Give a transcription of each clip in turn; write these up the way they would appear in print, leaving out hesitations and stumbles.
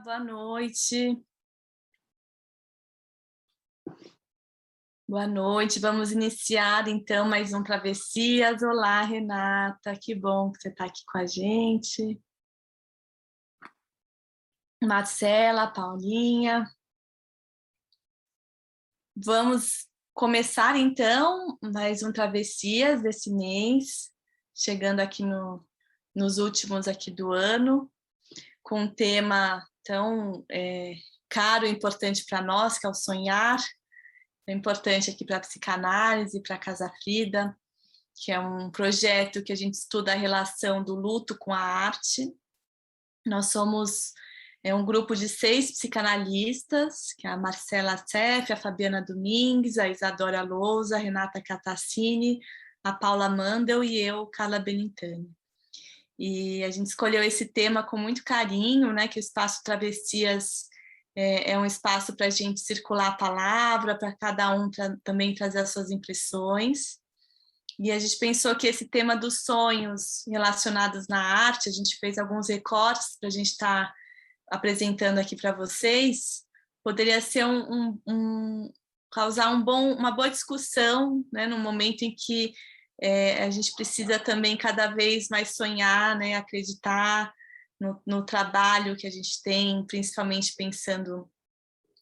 Boa noite. Boa noite, vamos iniciar então mais um Travessias. Olá, Renata, que bom que você está aqui com a gente. Marcela, Paulinha. Vamos começar então mais um Travessias desse mês, chegando aqui nos últimos aqui do ano, com um tema tão caro e importante para nós, que é o sonhar. É importante aqui para a psicanálise, para a Casa Frida, que é um projeto que a gente estuda a relação do luto com a arte. Nós somos um grupo de 6 psicanalistas, que é a Marcela Seff, a Fabiana Domingues, a Isadora Lousa, a Renata Catassini, a Paula Mandel e eu, Carla Benintani. E a gente escolheu esse tema com muito carinho, né, que o Espaço Travessias é um espaço para a gente circular a palavra, para cada um também trazer as suas impressões. E a gente pensou que esse tema dos sonhos relacionados na arte, a gente fez alguns recortes para a gente estar apresentando aqui para vocês, poderia ser causar uma boa discussão, né, no momento em que a gente precisa também cada vez mais sonhar, né, acreditar no trabalho que a gente tem, principalmente pensando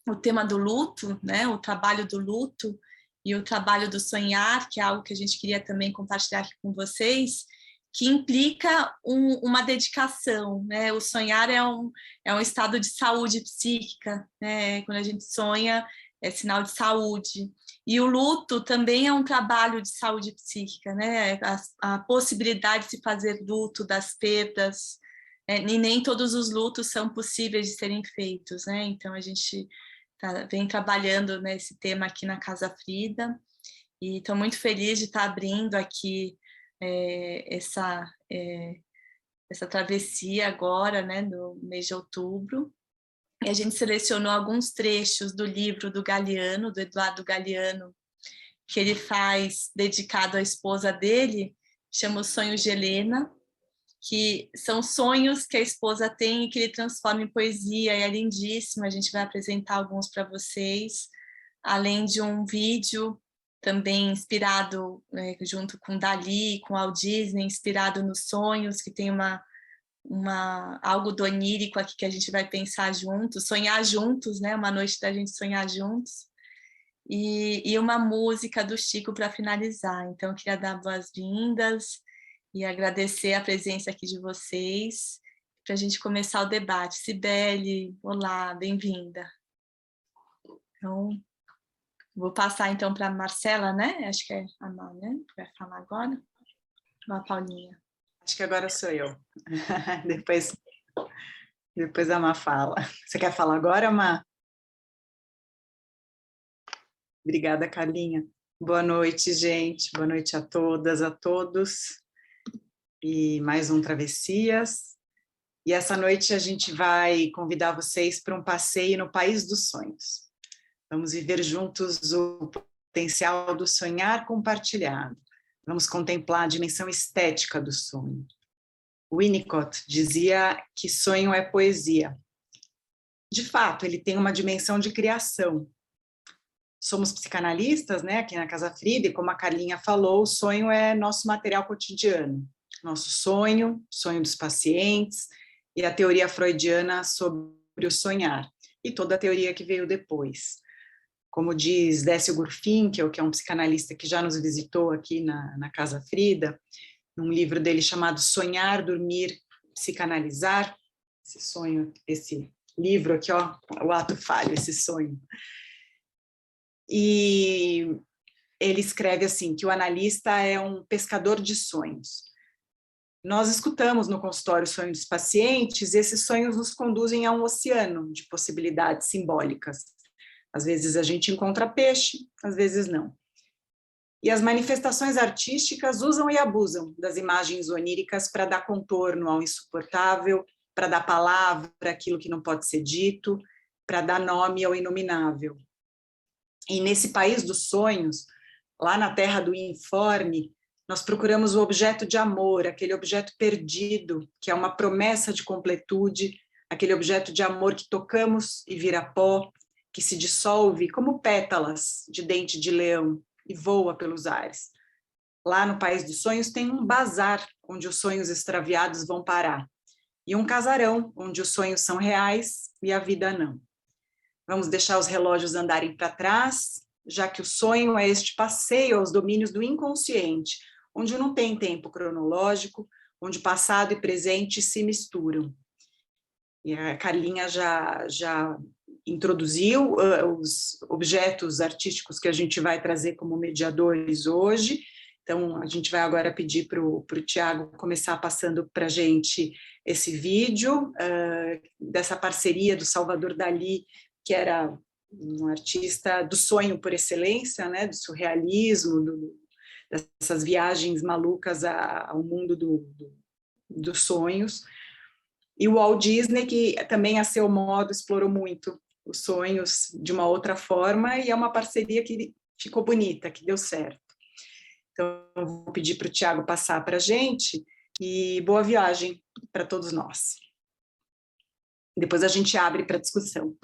o tema do luto, né, o trabalho do luto e o trabalho do sonhar, que é algo que a gente queria também compartilhar aqui com vocês, que implica uma dedicação, né? O sonhar é um estado de saúde psíquica, né? Quando a gente sonha, é sinal de saúde. E o luto também é um trabalho de saúde psíquica, né? A possibilidade de se fazer luto das perdas, e nem todos os lutos são possíveis de serem feitos, né? Então a gente vem trabalhando nesse tema aqui na Casa Frida e estou muito feliz de estar abrindo aqui essa travessia agora, né, no mês de outubro. E a gente selecionou alguns trechos do livro do Galeano, do Eduardo Galeano, que ele faz dedicado à esposa dele, chama Os Sonhos de Helena, que são sonhos que a esposa tem e que ele transforma em poesia, e é lindíssimo. A gente vai apresentar alguns para vocês, além de um vídeo também inspirado, junto com Dalí, com Walt Disney, inspirado nos sonhos, que tem algo do onírico aqui que a gente vai pensar juntos, sonhar juntos, né? Uma noite da gente sonhar juntos. E uma música do Chico para finalizar. Então, eu queria dar boas-vindas e agradecer a presença aqui de vocês para a gente começar o debate. Cibele, olá, bem-vinda. Então, vou passar então para a Marcela, né? Acho que é a Mar, né? Que vai falar agora. Ou a Paulinha? Acho que agora sou eu. Depois a Má fala. Você quer falar agora, Má? Obrigada, Carlinha. Boa noite, gente. Boa noite a todas, a todos. E mais um Travessias. E essa noite a gente vai convidar vocês para um passeio no País dos Sonhos. Vamos viver juntos o potencial do sonhar compartilhado. Vamos contemplar a dimensão estética do sonho. Winnicott dizia que sonho é poesia. De fato, ele tem uma dimensão de criação. Somos psicanalistas, né, aqui na Casa Frida, e como a Carlinha falou, o sonho é nosso material cotidiano. Nosso sonho dos pacientes, e a teoria freudiana sobre o sonhar, e toda a teoria que veio depois. Como diz Décio Gurfinkel, que é um psicanalista que já nos visitou aqui na Casa Frida, num livro dele chamado Sonhar, Dormir, Psicanalizar, esse livro aqui, ó, o ato falho, esse sonho. E ele escreve assim, que o analista é um pescador de sonhos. Nós escutamos no consultório sonhos dos pacientes, e esses sonhos nos conduzem a um oceano de possibilidades simbólicas. Às vezes a gente encontra peixe, às vezes não. E as manifestações artísticas usam e abusam das imagens oníricas para dar contorno ao insuportável, para dar palavra àquilo que não pode ser dito, para dar nome ao inominável. E nesse país dos sonhos, lá na terra do informe, nós procuramos o objeto de amor, aquele objeto perdido, que é uma promessa de completude, aquele objeto de amor que tocamos e vira pó, que se dissolve como pétalas de dente de leão e voa pelos ares. Lá no País dos Sonhos tem um bazar, onde os sonhos extraviados vão parar, e um casarão, onde os sonhos são reais e a vida não. Vamos deixar os relógios andarem para trás, já que o sonho é este passeio aos domínios do inconsciente, onde não tem tempo cronológico, onde passado e presente se misturam. E a Carlinha já introduziu os objetos artísticos que a gente vai trazer como mediadores hoje. Então, a gente vai agora pedir para o Tiago começar passando para a gente esse vídeo dessa parceria do Salvador Dalí, que era um artista do sonho por excelência, né, do surrealismo, dessas viagens malucas ao mundo dos sonhos. E o Walt Disney, que também, a seu modo, explorou muito os sonhos de uma outra forma, e é uma parceria que ficou bonita, que deu certo. Então, eu vou pedir para o Tiago passar para a gente, e boa viagem para todos nós. Depois a gente abre para discussão.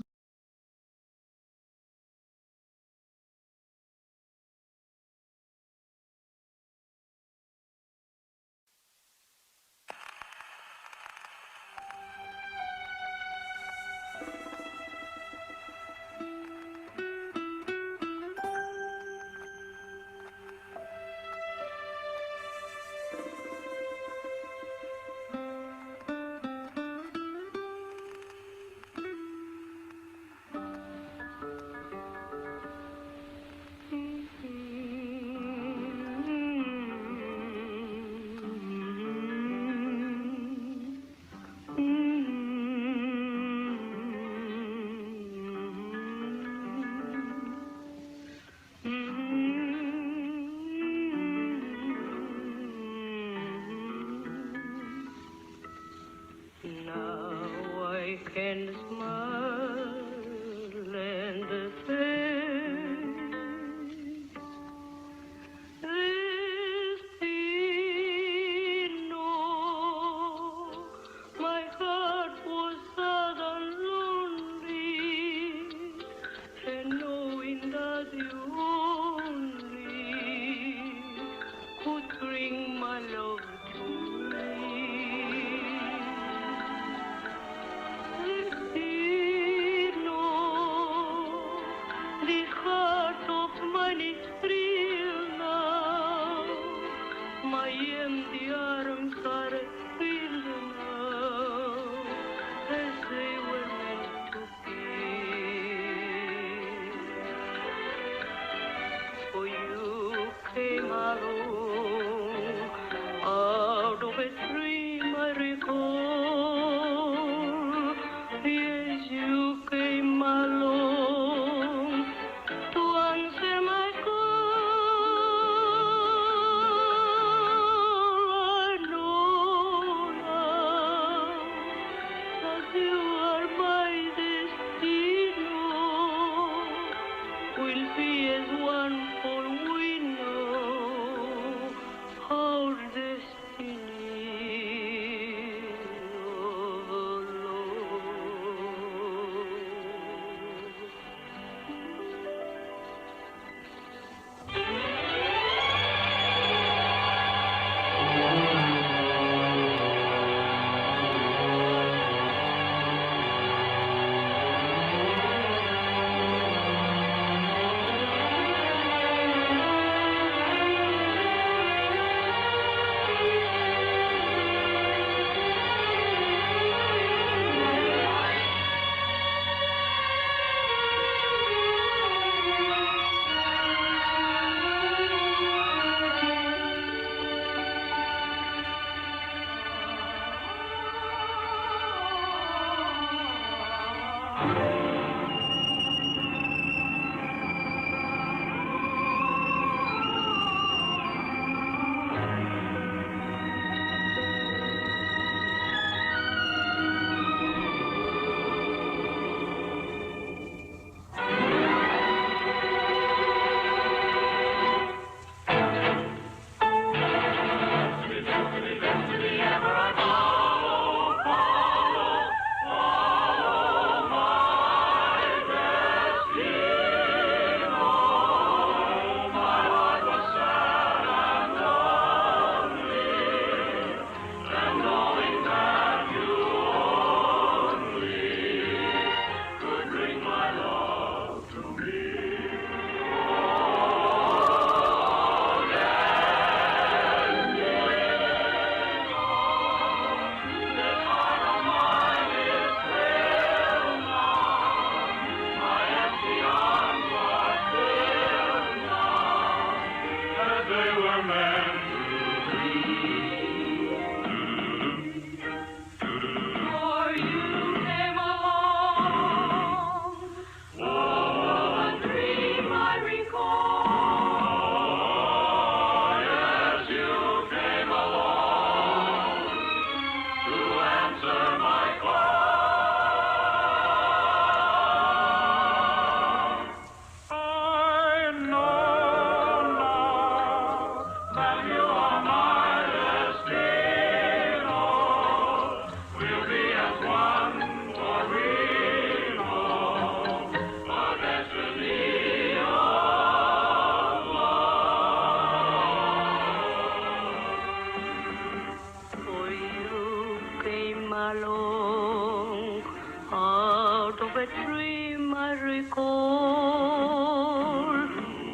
came along, out of a dream I recall.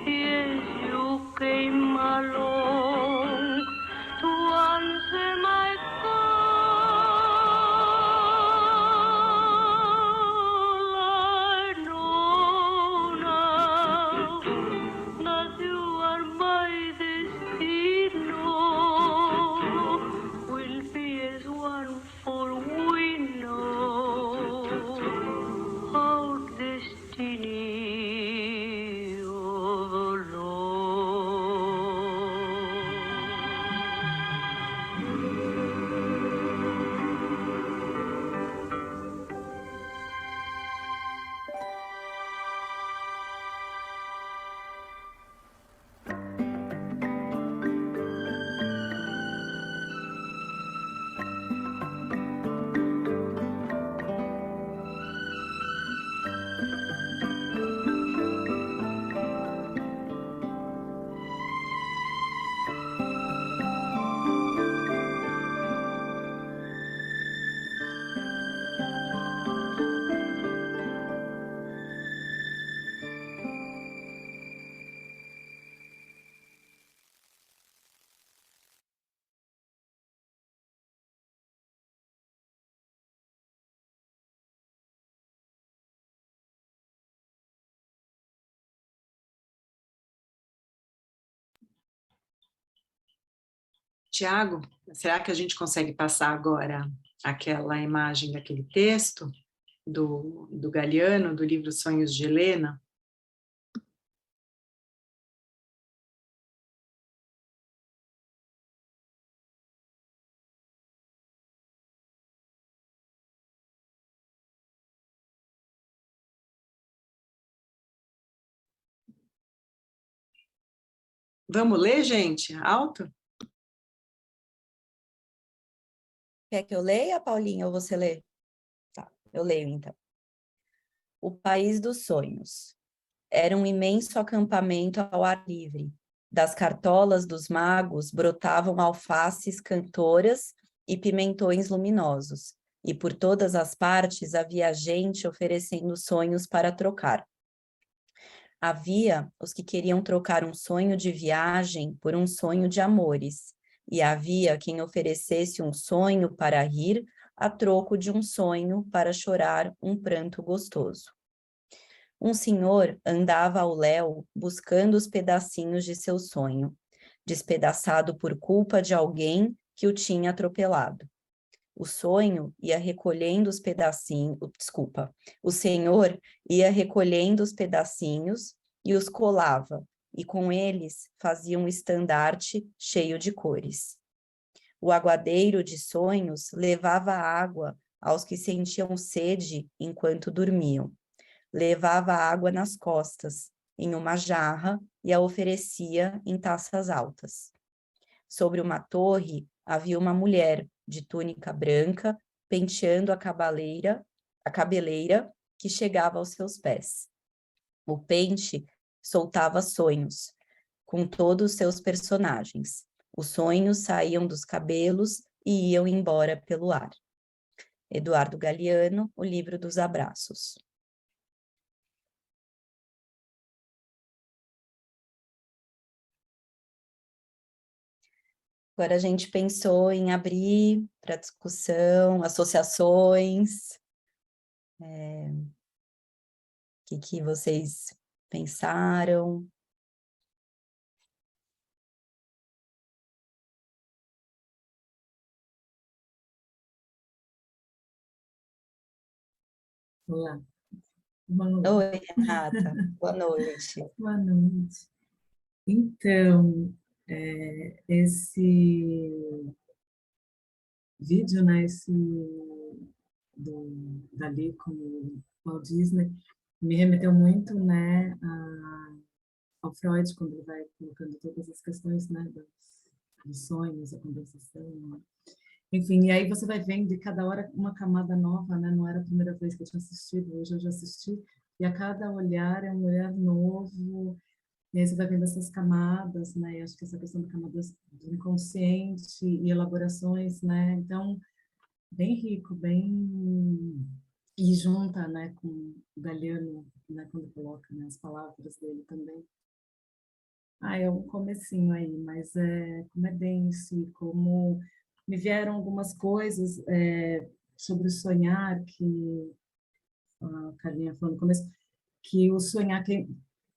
Yes, you came along to answer my call. I know now that you are my destino. Will be as one, for we know our destiny of Tiago, será que a gente consegue passar agora aquela imagem daquele texto do Galiano, do livro Sonhos de Helena? Vamos ler, gente? Alto? Quer que eu leia, Paulinha, ou você lê? Tá, eu leio então. O País dos Sonhos. Era um imenso acampamento ao ar livre. Das cartolas dos magos brotavam alfaces cantoras e pimentões luminosos, e por todas as partes havia gente oferecendo sonhos para trocar. Havia os que queriam trocar um sonho de viagem por um sonho de amores, e havia quem oferecesse um sonho para rir a troco de um sonho para chorar um pranto gostoso. Um senhor andava ao léu buscando os pedacinhos de seu sonho, despedaçado por culpa de alguém que o tinha atropelado. O sonho ia recolhendo os pedacinhos, o senhor ia recolhendo os pedacinhos e os colava, e com eles fazia um estandarte cheio de cores. O aguadeiro de sonhos levava água aos que sentiam sede enquanto dormiam. Levava água nas costas, em uma jarra, e a oferecia em taças altas. Sobre uma torre havia uma mulher de túnica branca, penteando a cabeleira que chegava aos seus pés. O pente soltava sonhos, com todos os seus personagens. Os sonhos saíam dos cabelos e iam embora pelo ar. Eduardo Galeano, O Livro dos Abraços. Agora a gente pensou em abrir para discussão, associações. O que vocês pensaram? Olá. Boa noite. Oi, Renata. Boa noite. Boa noite. Então, esse vídeo, né, dali com o Walt Disney, me remeteu muito, né, ao Freud, quando ele vai colocando todas as questões, né, dos sonhos, a condensação, né? Enfim, e aí você vai vendo, e cada hora uma camada nova, né? Não era a primeira vez que eu tinha assistido, hoje eu já assisti, e a cada olhar é um olhar novo, e aí você vai vendo essas camadas, né? E acho que essa questão da camada do inconsciente e elaborações, né? Então, bem rico, bem... E junta, né, com o Galiano, né, quando coloca, né, as palavras dele também. É um comecinho aí, mas como é denso e como me vieram algumas coisas sobre o sonhar, que a Carlinha falou no começo, que o sonhar,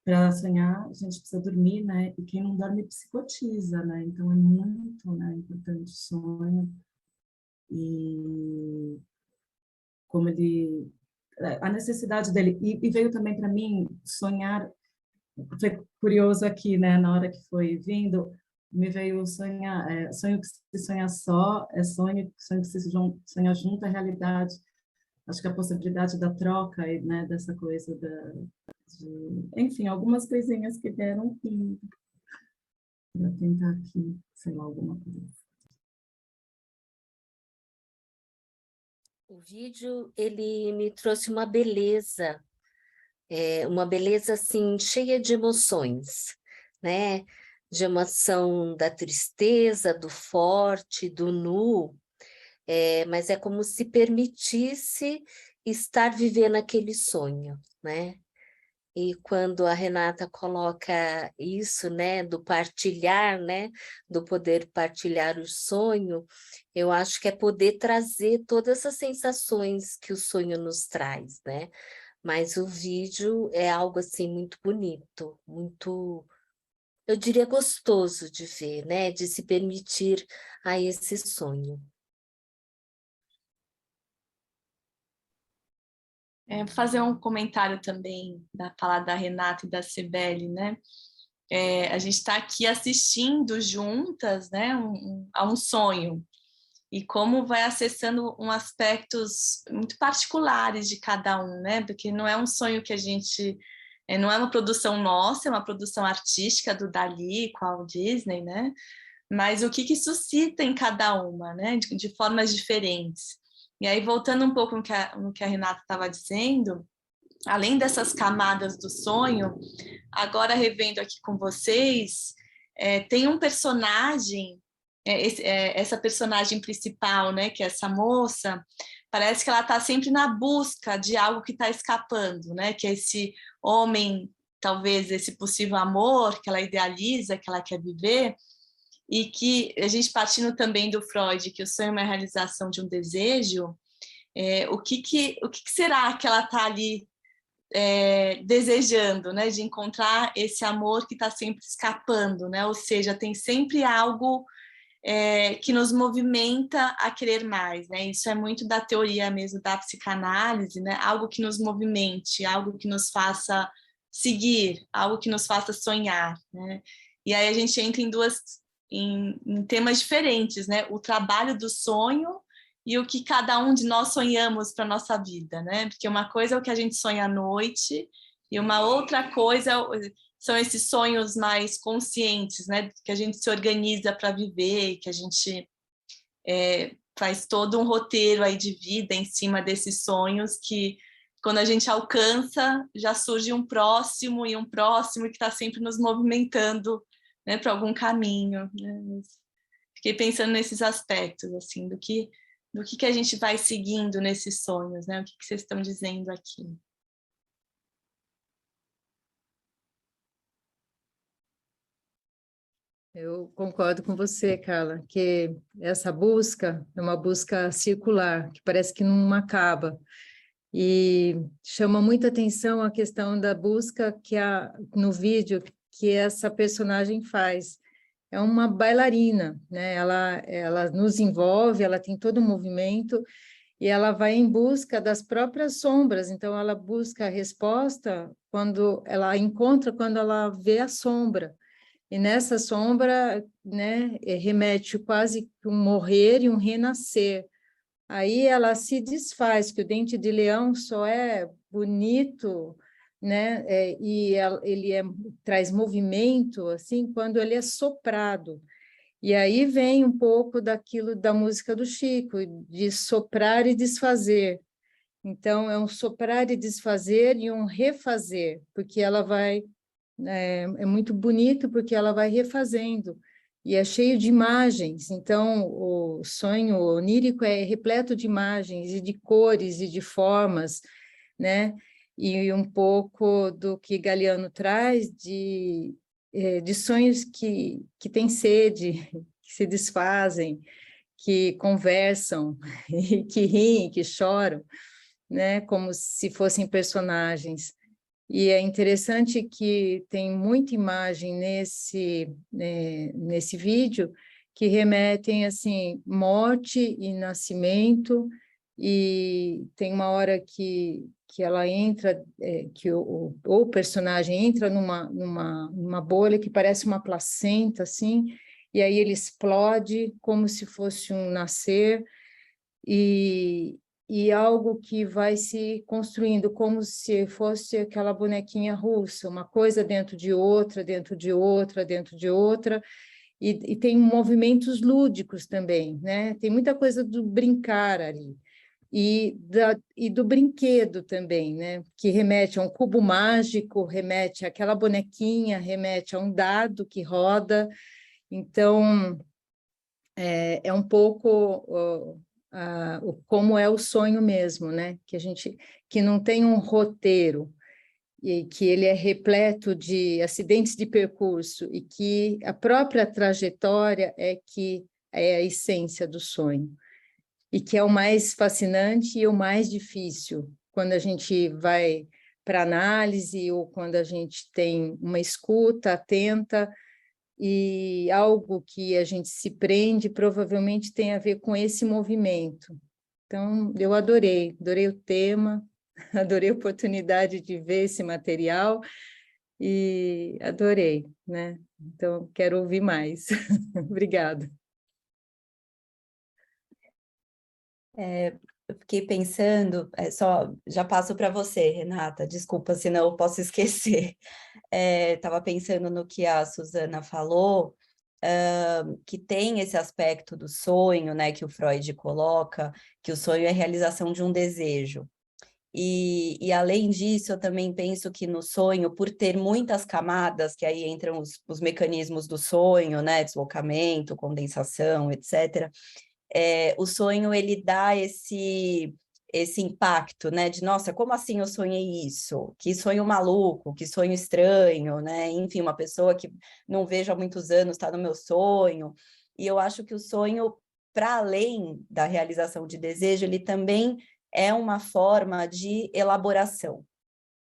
para sonhar a gente precisa dormir, né? E quem não dorme psicotiza, né? Então é muito, né, importante o sonho e como ele, a necessidade dele. E veio também para mim sonhar. Foi curioso aqui, né? Na hora que foi vindo, me veio sonhar, sonho que se sonha só, sonho que se sonha junto é realidade. Acho que a possibilidade da troca, né? Dessa coisa enfim, algumas coisinhas que deram para tentar aqui, sei lá, alguma coisa. O vídeo, ele me trouxe uma beleza assim, cheia de emoções, né? De emoção da tristeza, do forte, do nu, mas é como se permitisse estar vivendo aquele sonho, né? E quando a Renata coloca isso, né, do partilhar, né, do poder partilhar o sonho, eu acho que é poder trazer todas essas sensações que o sonho nos traz, né? Mas o vídeo é algo assim muito bonito, muito, eu diria, gostoso de ver, né? De se permitir a esse sonho. Fazer um comentário também da fala da Renata e da Cibele, né? A gente está aqui assistindo juntas, né, a um sonho, e como vai acessando aspectos muito particulares de cada um, né? Porque não é um sonho que a gente... não é uma produção nossa, é uma produção artística do Dalí com a Walt Disney, né? Mas o que suscita em cada uma, né? De formas diferentes. E aí, voltando um pouco no que a Renata estava dizendo, além dessas camadas do sonho, agora revendo aqui com vocês, tem um personagem, essa personagem principal, né, que é essa moça, parece que ela está sempre na busca de algo que está escapando, né, que é esse homem, talvez esse possível amor que ela idealiza, que ela quer viver, e que a gente partindo também do Freud, que o sonho é uma realização de um desejo, o que será que ela está ali desejando, né, de encontrar esse amor que está sempre escapando, né, ou seja, tem sempre algo que nos movimenta a querer mais, né, isso é muito da teoria mesmo da psicanálise, né, algo que nos movimente, algo que nos faça seguir, algo que nos faça sonhar, né, e aí a gente entra em temas diferentes, né, o trabalho do sonho e o que cada um de nós sonhamos para a nossa vida, né? Porque uma coisa é o que a gente sonha à noite e uma outra coisa são esses sonhos mais conscientes, né? Que a gente se organiza para viver, que a gente faz todo um roteiro aí de vida em cima desses sonhos que, quando a gente alcança, já surge um próximo e um próximo que está sempre nos movimentando, né, para algum caminho, né? Fiquei pensando nesses aspectos, assim, do que a gente vai seguindo nesses sonhos, né? O que vocês estão dizendo aqui? Eu concordo com você, Carla, que essa busca é uma busca circular, que parece que não acaba. E chama muita atenção a questão da busca no vídeo que essa personagem faz. É uma bailarina, né? Ela nos envolve, ela tem todo um movimento e ela vai em busca das próprias sombras. Então, ela busca a resposta quando ela encontra, quando ela vê a sombra. E nessa sombra, né, remete quase que um morrer e um renascer. Aí ela se desfaz, que o dente de leão só é bonito, né, ele traz movimento, assim, quando ele é soprado. E aí vem um pouco daquilo da música do Chico, de soprar e desfazer. Então, é um soprar e desfazer e um refazer, porque ela vai... É muito bonito porque ela vai refazendo. e é cheio de imagens. Então, o sonho onírico é repleto de imagens e de cores e de formas, né? E um pouco do que Galeano traz de sonhos que têm sede, que se desfazem, que conversam, e que riem, que choram, né? Como se fossem personagens. E é interessante que tem muita imagem nesse vídeo que remetem, assim, morte e nascimento, e tem uma hora que ela entra, que o personagem entra numa bolha que parece uma placenta, assim, e aí ele explode como se fosse um nascer, e algo que vai se construindo como se fosse aquela bonequinha russa, uma coisa dentro de outra, dentro de outra, dentro de outra, e tem movimentos lúdicos também, né? Tem muita coisa do brincar ali, e do brinquedo também, né? Que remete a um cubo mágico, remete àquela bonequinha, remete a um dado que roda. Então, é um pouco como é o sonho mesmo, né? Que não tem um roteiro, e que ele é repleto de acidentes de percurso, e que a própria trajetória que é a essência do sonho, e que é o mais fascinante e o mais difícil, quando a gente vai para análise, ou quando a gente tem uma escuta atenta, e algo que a gente se prende provavelmente tem a ver com esse movimento. Então, eu adorei o tema, adorei a oportunidade de ver esse material, e adorei, né? Então, quero ouvir mais. Obrigada. Eu fiquei pensando, já passo para você, Renata, desculpa, senão eu posso esquecer. Estava pensando no que a Suzana falou, que tem esse aspecto do sonho, né, que o Freud coloca, que o sonho é a realização de um desejo. E além disso, eu também penso que no sonho, por ter muitas camadas, que aí entram os mecanismos do sonho, né, deslocamento, condensação, etc., o sonho, ele dá esse impacto, né, de, nossa, como assim eu sonhei isso? Que sonho maluco, que sonho estranho, né? Enfim, uma pessoa que não vejo há muitos anos está no meu sonho. E eu acho que o sonho, para além da realização de desejo, ele também é uma forma de elaboração,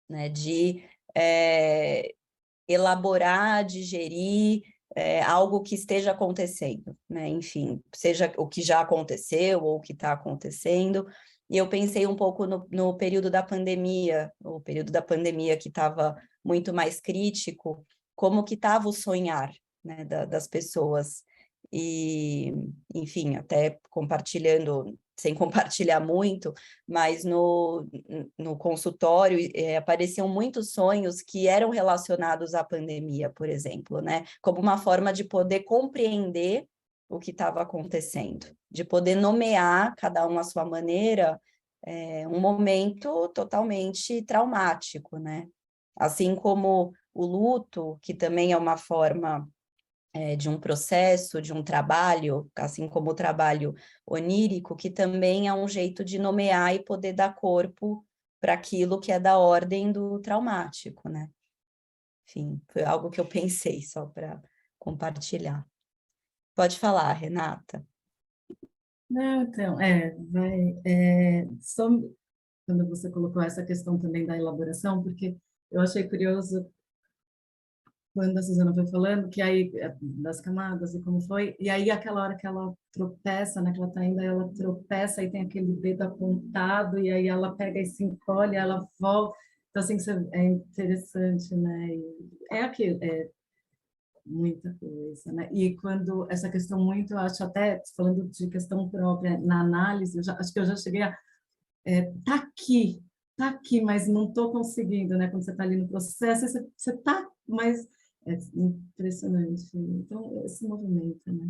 né? De elaborar, digerir algo que esteja acontecendo, né? Enfim, seja o que já aconteceu ou o que está acontecendo. E eu pensei um pouco no período da pandemia, o período da pandemia que estava muito mais crítico, como que estava o sonhar, né, das pessoas. E, enfim, até compartilhando, sem compartilhar muito, mas no consultório apareciam muitos sonhos que eram relacionados à pandemia, por exemplo, né? Como uma forma de poder compreender o que estava acontecendo, de poder nomear, cada um à sua maneira, um momento totalmente traumático, né? Assim como o luto, que também é uma forma de um processo, de um trabalho, assim como o trabalho onírico, que também é um jeito de nomear e poder dar corpo para aquilo que é da ordem do traumático, né? Enfim, foi algo que eu pensei só para compartilhar. Pode falar, Renata. Não, então, só quando você colocou essa questão também da elaboração, porque eu achei curioso quando a Suzana foi falando, que aí, das camadas e como foi, e aí aquela hora que ela tropeça, né, que ela tá indo, aí ela tropeça e tem aquele dedo apontado, e aí ela pega e se encolhe, ela volta, então assim, é interessante, né, e é aquilo, muita coisa, né, e quando essa questão muito, eu acho até, falando de questão própria, na análise, acho que eu já cheguei a, tá aqui, mas não estou conseguindo, né, quando você está ali no processo, você tá, mas é impressionante. Então, esse movimento, né?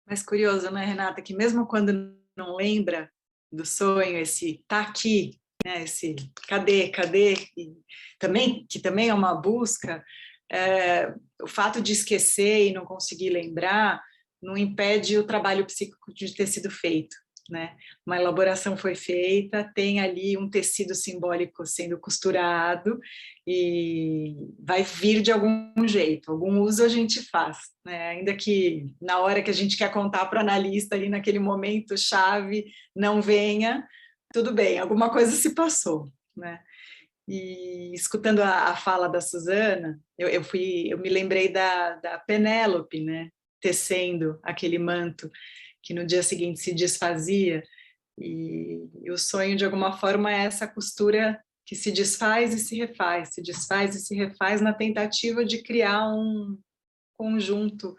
Mas curioso, né, Renata, que mesmo quando não lembra do sonho, esse tá aqui, né, esse cadê, que também é uma busca, o fato de esquecer e não conseguir lembrar não impede o trabalho psíquico de ter sido feito, né? Uma elaboração foi feita, tem ali um tecido simbólico sendo costurado e vai vir de algum jeito, algum uso a gente faz, né? Ainda que na hora que a gente quer contar para o analista ali naquele momento chave não venha, tudo bem, alguma coisa se passou, né? E escutando a fala da Suzana, eu me lembrei da Penélope, né? Tecendo aquele manto que no dia seguinte se desfazia, e o sonho, de alguma forma, é essa costura que se desfaz e se refaz, se desfaz e se refaz na tentativa de criar um conjunto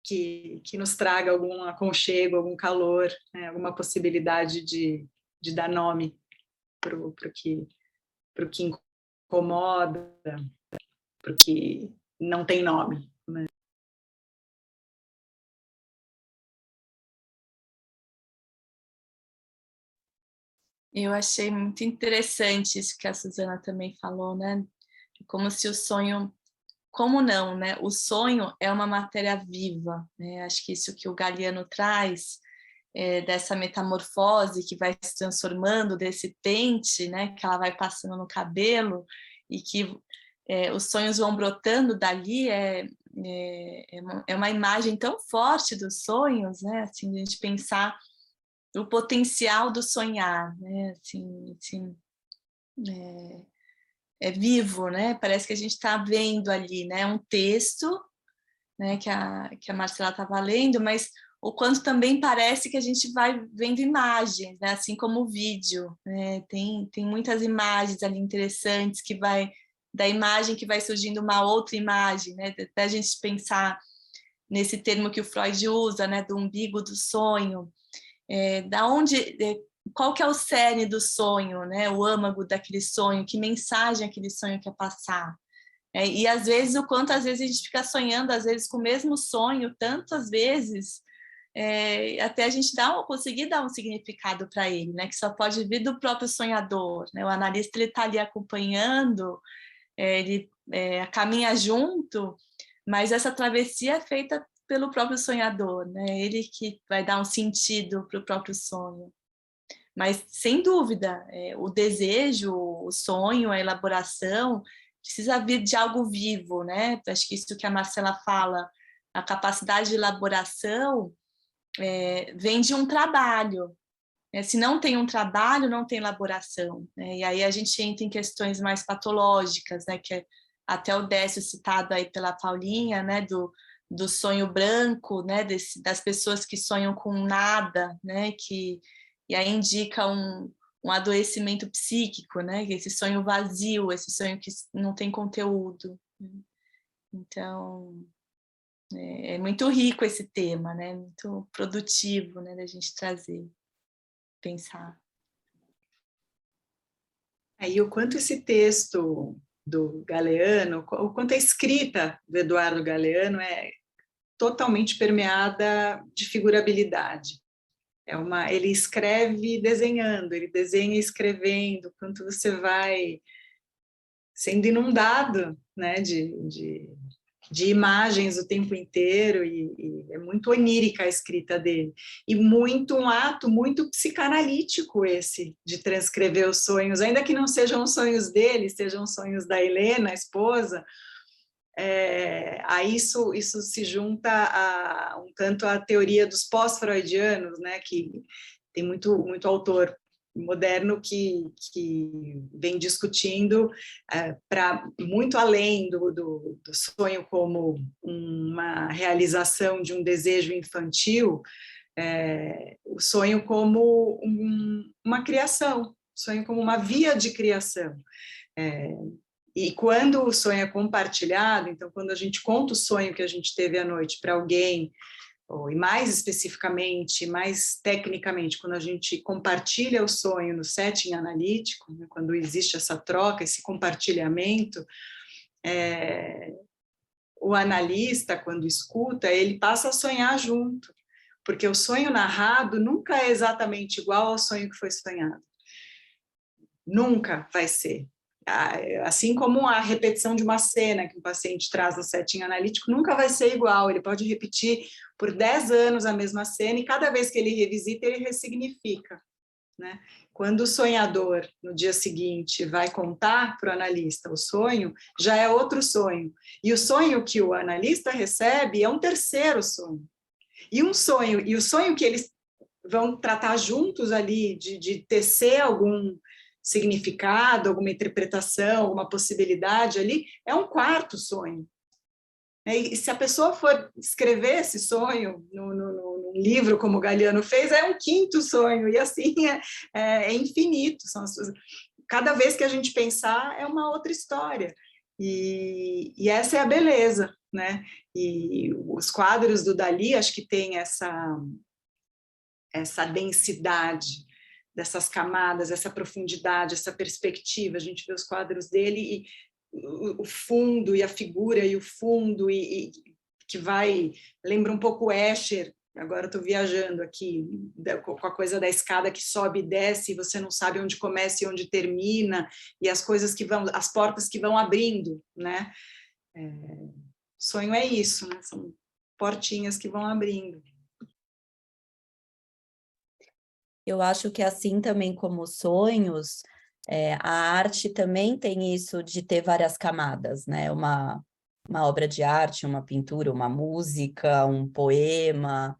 que nos traga algum aconchego, algum calor, né? Alguma possibilidade de dar nome para o que incomoda, para o que não tem nome, né? Eu achei muito interessante isso que a Suzana também falou, né? Como se o sonho, como não, né? O sonho é uma matéria viva, né? Acho que isso que o Galeano traz, dessa metamorfose que vai se transformando, desse pente, né? Que ela vai passando no cabelo e que os sonhos vão brotando dali, é uma imagem tão forte dos sonhos, né? Assim, a gente pensar o potencial do sonhar, né? Assim, é vivo, né? Parece que a gente está vendo ali, né? Um texto, né? Que a Marcela estava lendo, mas o quanto também parece que a gente vai vendo imagens, né? Assim como o vídeo, né? Tem muitas imagens ali interessantes que vai da imagem que vai surgindo uma outra imagem, né? Até a gente pensar nesse termo que o Freud usa, né? Do umbigo do sonho. Qual que é o cerne do sonho, né? O âmago daquele sonho, que mensagem aquele sonho quer passar. E às vezes, o quanto às vezes a gente fica sonhando, às vezes com o mesmo sonho, tantas vezes, até a gente conseguir dar um significado para ele, né? Que só pode vir do próprio sonhador, né? O analista está ali acompanhando, ele caminha junto, mas essa travessia é feita pelo próprio sonhador, né? Ele que vai dar um sentido para o próprio sonho. Mas, sem dúvida, o desejo, o sonho, a elaboração, precisa vir de algo vivo, né? Acho que isso que a Marcela fala, a capacidade de elaboração vem de um trabalho. Se não tem um trabalho, não tem elaboração, né? E aí a gente entra em questões mais patológicas, né? Que é até o Décio citado aí pela Paulinha, né? Do sonho branco, né? Das pessoas que sonham com nada, né? E aí indica um adoecimento psíquico, né? Esse sonho vazio, esse sonho que não tem conteúdo. Então, é muito rico esse tema, né? Muito produtivo, né? Da gente trazer, pensar. Aí o quanto esse texto do Galeano, o quanto a escrita do Eduardo Galeano é totalmente permeada de figurabilidade. Ele escreve desenhando, ele desenha escrevendo, quanto você vai sendo inundado, né, de imagens o tempo inteiro, e é muito onírica a escrita dele, e um ato muito psicanalítico esse, de transcrever os sonhos, ainda que não sejam os sonhos dele, sejam os sonhos da Helena, a esposa. Aí isso se junta um tanto à teoria dos pós-freudianos, né, que tem muito autor moderno que vem discutindo para muito além do sonho como uma realização de um desejo infantil, o sonho como uma criação, o sonho como uma via de criação. E quando o sonho é compartilhado, então quando a gente conta o sonho que a gente teve à noite para alguém, e mais especificamente, mais tecnicamente, quando a gente compartilha o sonho no setting analítico, né, quando existe essa troca, esse compartilhamento, o analista, quando escuta, ele passa a sonhar junto, porque o sonho narrado nunca é exatamente igual ao sonho que foi sonhado. Nunca vai ser. assim como a repetição de uma cena que o paciente traz no setting analítico nunca vai ser igual, ele pode repetir por 10 anos a mesma cena e cada vez que ele revisita, ele ressignifica, né? Quando o sonhador, no dia seguinte, vai contar para o analista o sonho, já é outro sonho. E o sonho que o analista recebe é um terceiro sonho. E o sonho que eles vão tratar juntos ali, de tecer algum significado, alguma interpretação, alguma possibilidade ali, é um quarto sonho. E se a pessoa for escrever esse sonho num livro, como o Galiano fez, é um quinto sonho, e assim é infinito. Cada vez que a gente pensar, é uma outra história. E essa é a beleza, né? E os quadros do Dalí, acho que tem essa densidade, dessas camadas, essa profundidade, essa perspectiva. A gente vê os quadros dele e o fundo e a figura e o fundo e que lembra um pouco Escher. Agora estou viajando aqui com a coisa da escada que sobe e desce, e você não sabe onde começa e onde termina, e as portas que vão abrindo, né? Sonho é isso, né? São portinhas que vão abrindo. Eu acho que assim também como os sonhos, a arte também tem isso de ter várias camadas, né? Uma obra de arte, uma pintura, uma música, um poema,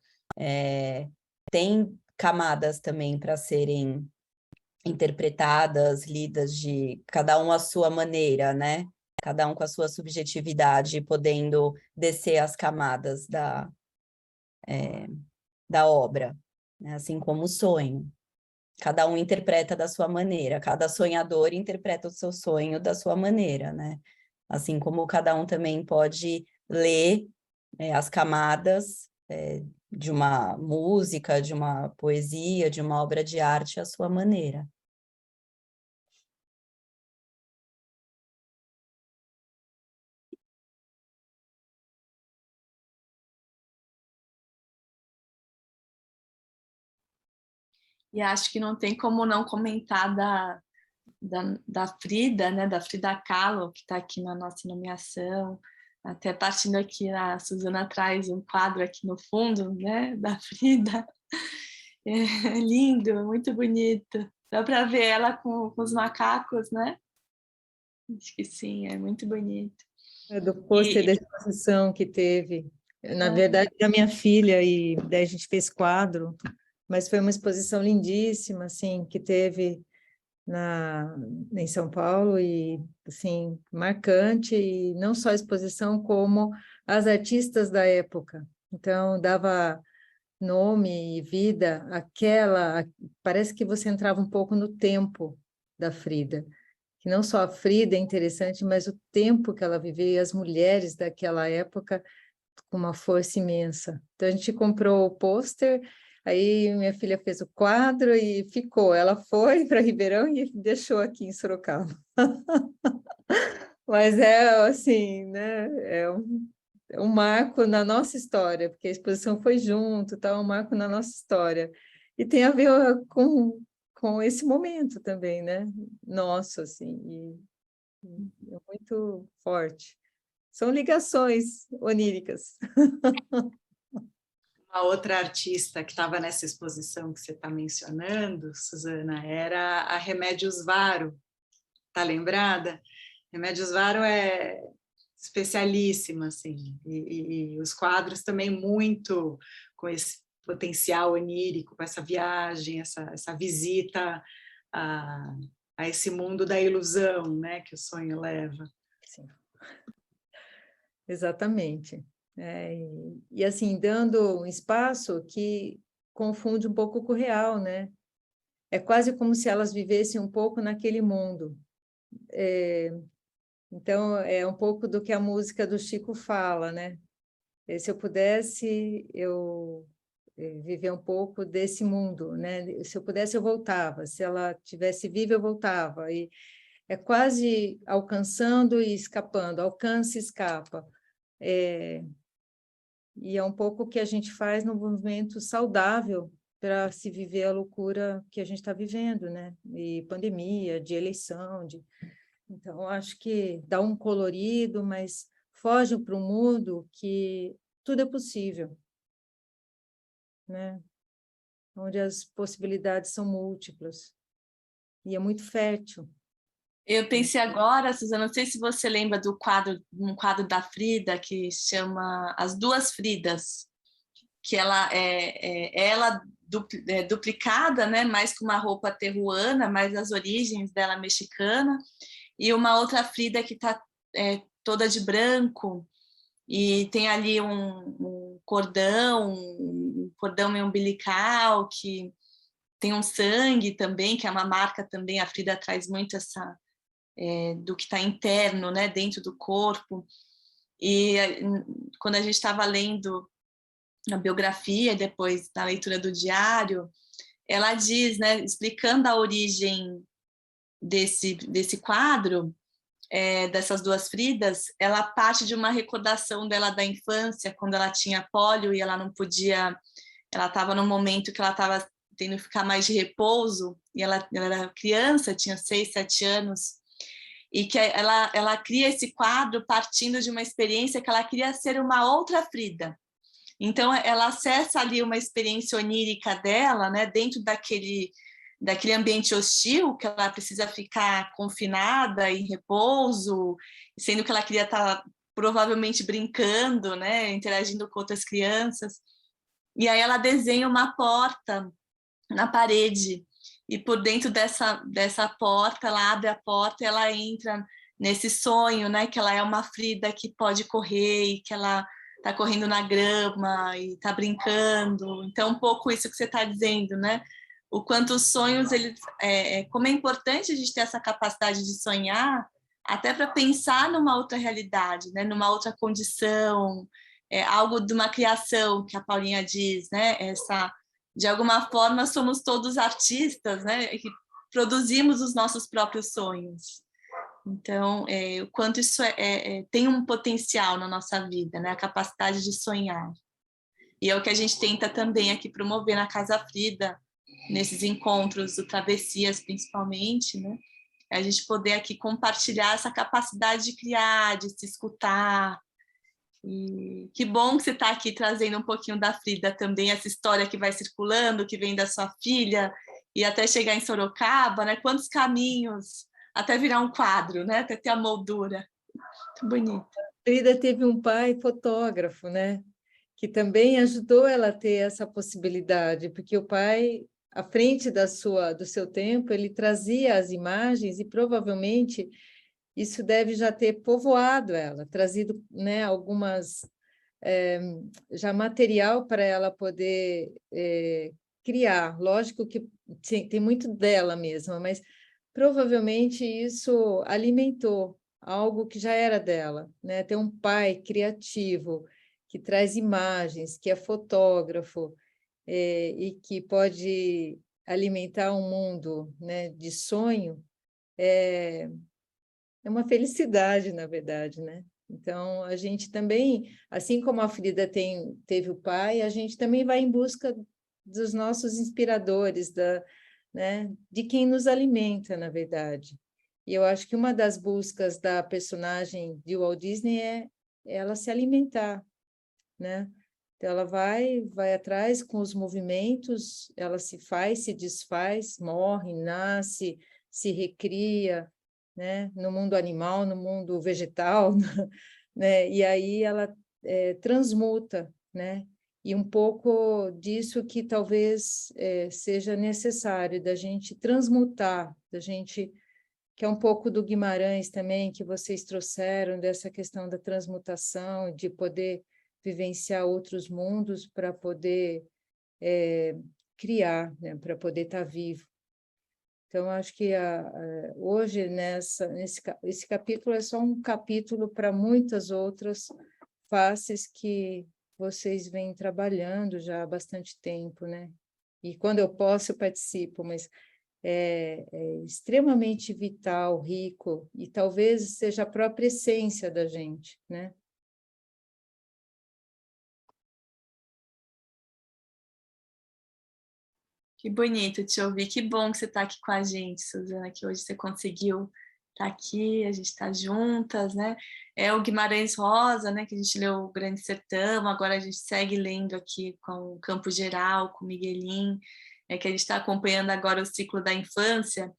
tem camadas também para serem interpretadas, lidas de cada um à sua maneira, né? Cada um com a sua subjetividade, podendo descer as camadas da obra, né? Assim como o sonho. Cada um interpreta da sua maneira, cada sonhador interpreta o seu sonho da sua maneira, né? Assim como cada um também pode ler as camadas de uma música, de uma poesia, de uma obra de arte à sua maneira. E acho que não tem como não comentar da Frida, né, da Frida Kahlo, que está aqui na nossa nomeação. Até partindo aqui, a Suzana traz um quadro aqui no fundo, né, da Frida. É lindo, muito bonito. Dá para ver ela com os macacos, né? Acho que sim, é muito bonito. É do pôster da exposição que teve. Na verdade, da minha filha, e daí a gente fez quadro, mas foi uma exposição lindíssima, assim, que teve em São Paulo, e, assim, marcante, e não só a exposição, como as artistas da época. Então, dava nome e vida parece que você entrava um pouco no tempo da Frida, que não só a Frida é interessante, mas o tempo que ela viveu e as mulheres daquela época com uma força imensa. Então, a gente comprou o pôster, aí minha filha fez o quadro e ficou. Ela foi para Ribeirão e deixou aqui em Sorocaba. Mas assim, né? Um marco na nossa história, porque a exposição foi junto, tá? Um marco na nossa história. E tem a ver com esse momento também, né? Nosso, assim, e é muito forte. São ligações oníricas. Uma outra artista que estava nessa exposição que você está mencionando, Suzana, era a Remédios Varo. Está lembrada? Remédios Varo é especialíssima, assim, e os quadros também muito com esse potencial onírico, com essa viagem, essa visita a esse mundo da ilusão, né, que o sonho leva. Sim. Exatamente. E assim, dando um espaço que confunde um pouco com o real, né? É quase como se elas vivessem um pouco naquele mundo. Então, é um pouco do que a música do Chico fala, né? Se eu pudesse, eu viver um pouco desse mundo, né? Se eu pudesse, eu voltava. Se ela tivesse viva, eu voltava. E é quase alcançando e escapando, alcança e escapa. E é um pouco o que a gente faz no movimento saudável para se viver a loucura que a gente está vivendo, né? E pandemia, de eleição, Então, eu acho que dá um colorido, mas foge para um mundo que tudo é possível, né? Onde as possibilidades são múltiplas e é muito fértil. Eu pensei agora, Suzana, não sei se você lembra do quadro, um quadro da Frida que chama As Duas Fridas, que ela ela duplicada, né, mais com uma roupa terruana, mais as origens dela mexicana, e uma outra Frida que está toda de branco e tem ali um cordão umbilical que tem um sangue também, que é uma marca também. A Frida traz muito essa do que está interno, né, dentro do corpo. E quando a gente estava lendo a biografia, depois na leitura do diário, ela diz, né, explicando a origem desse quadro, dessas duas Fridas, ela parte de uma recordação dela da infância, quando ela tinha pólio e ela não podia, ela estava num momento que ela estava tendo que ficar mais de repouso, e ela era criança, tinha 6, 7 anos, e que ela cria esse quadro partindo de uma experiência que ela queria ser uma outra Frida. Então, ela acessa ali uma experiência onírica dela, né, dentro daquele ambiente hostil, que ela precisa ficar confinada, em repouso, sendo que ela queria estar provavelmente brincando, né, interagindo com outras crianças. E aí ela desenha uma porta na parede, e por dentro dessa porta, ela abre a porta e ela entra nesse sonho, né, que ela é uma Frida que pode correr e que ela está correndo na grama e está brincando. Então, um pouco isso que você está dizendo, né? O quanto os sonhos, eles, como é importante a gente ter essa capacidade de sonhar, até para pensar numa outra realidade, né? Numa outra condição, algo de uma criação, que a Paulinha diz, né? De alguma forma, somos todos artistas, né? Que produzimos os nossos próprios sonhos. Então, o quanto isso tem um potencial na nossa vida, né? A capacidade de sonhar. E é o que a gente tenta também aqui promover na Casa Frida, nesses encontros do Travessias, principalmente, né? É a gente poder aqui compartilhar essa capacidade de criar, de se escutar. E que bom que você está aqui trazendo um pouquinho da Frida também, essa história que vai circulando, que vem da sua filha, e até chegar em Sorocaba, né? Quantos caminhos, até virar um quadro, né? Até ter a moldura. Muito bonito. Frida teve um pai fotógrafo, né? Que também ajudou ela a ter essa possibilidade, porque o pai, à frente do seu tempo, ele trazia as imagens e provavelmente isso deve já ter povoado ela, trazido, né, algumas já material para ela poder criar. Lógico que tem muito dela mesma, mas provavelmente isso alimentou algo que já era dela, né? Ter um pai criativo, que traz imagens, que é fotógrafo, e que pode alimentar um mundo, né, de sonho, é uma felicidade, na verdade, né? Então, a gente também, assim como a Frida teve o pai, a gente também vai em busca dos nossos inspiradores, né, de quem nos alimenta, na verdade. E eu acho que uma das buscas da personagem de Walt Disney é ela se alimentar, né? Então, ela vai atrás com os movimentos, ela se faz, se desfaz, morre, nasce, se recria, né? No mundo animal, no mundo vegetal, né? E aí ela transmuta, né? E um pouco disso que talvez seja necessário, da gente transmutar, da gente, que é um pouco do Guimarães também, que vocês trouxeram, dessa questão da transmutação, de poder vivenciar outros mundos para poder criar, né? Para poder estar vivo. Então, acho que hoje, esse capítulo é só um capítulo para muitas outras faces que vocês vêm trabalhando já há bastante tempo, né? E quando eu posso, eu participo, mas é extremamente vital, rico, e talvez seja a própria essência da gente, né? Que bonito te ouvir, que bom que você está aqui com a gente, Suzana, que hoje você conseguiu tá aqui, a gente está juntas, né? É o Guimarães Rosa, né, que a gente leu o Grande Sertão, agora a gente segue lendo aqui com o Campo Geral, com o Miguelin, que a gente está acompanhando agora o ciclo da infância,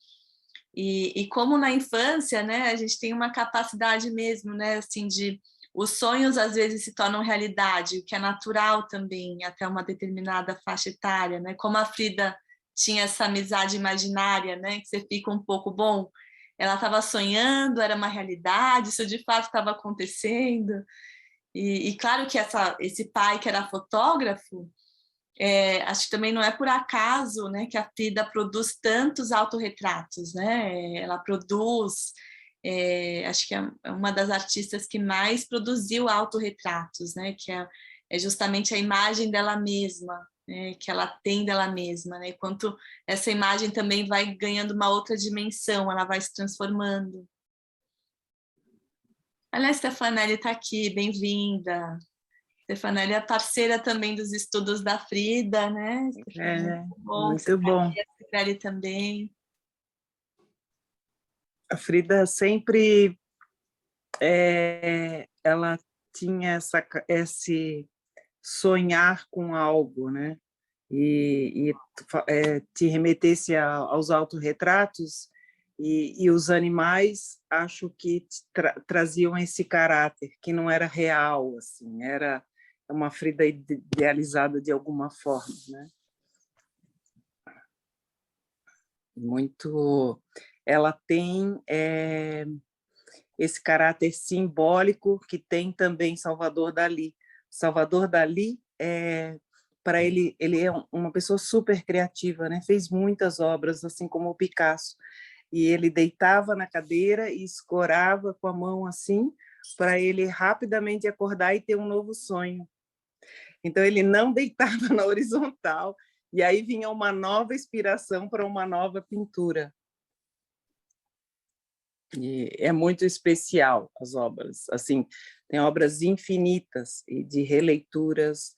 e como na infância, né, a gente tem uma capacidade mesmo, né, assim, de os sonhos às vezes se tornam realidade, o que é natural também, até uma determinada faixa etária, né, como a Frida tinha essa amizade imaginária, né, que você fica um pouco, bom, ela estava sonhando, era uma realidade, isso de fato estava acontecendo, e claro que esse pai que era fotógrafo, acho que também não é por acaso, né, que a Frida produz tantos autorretratos, né? Ela produz, acho que é uma das artistas que mais produziu autorretratos, né? Que é justamente a imagem dela mesma, né? Que ela tem dela mesma, né? Enquanto essa imagem também vai ganhando uma outra dimensão, ela vai se transformando. Olha, a Stefanelli está aqui, bem-vinda. Stefanelli é parceira também dos estudos da Frida, né? Muito bom. A Stefanelli também. A Frida sempre ela tinha esse sonhar com algo, né? E te remetesse aos autorretratos e os animais, acho que traziam esse caráter que não era real, assim, era uma Frida idealizada de alguma forma, né? Muito, ela tem esse caráter simbólico que tem também Salvador Dalí. Salvador Dalí para ele é uma pessoa super criativa, né? Fez muitas obras, assim como o Picasso. E ele deitava na cadeira e escorava com a mão assim, para ele rapidamente acordar e ter um novo sonho. Então, ele não deitava na horizontal, e aí vinha uma nova inspiração para uma nova pintura. E é muito especial as obras. Assim, tem obras infinitas e de releituras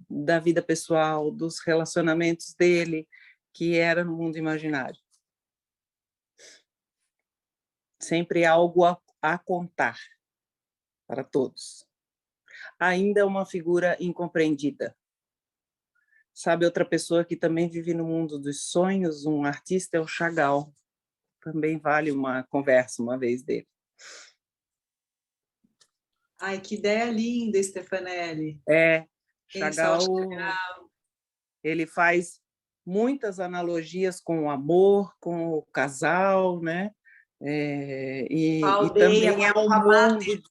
da vida pessoal, dos relacionamentos dele, que era no mundo imaginário. Sempre algo a contar para todos. Ainda é uma figura incompreendida. Sabe, outra pessoa que também vive no mundo dos sonhos, um artista, é o Chagall. Também vale uma conversa uma vez dele. Ai, que ideia linda, Stefanelli. Chagall, ele faz muitas analogias com o amor, com o casal, né? E aldeia, também é um mundo...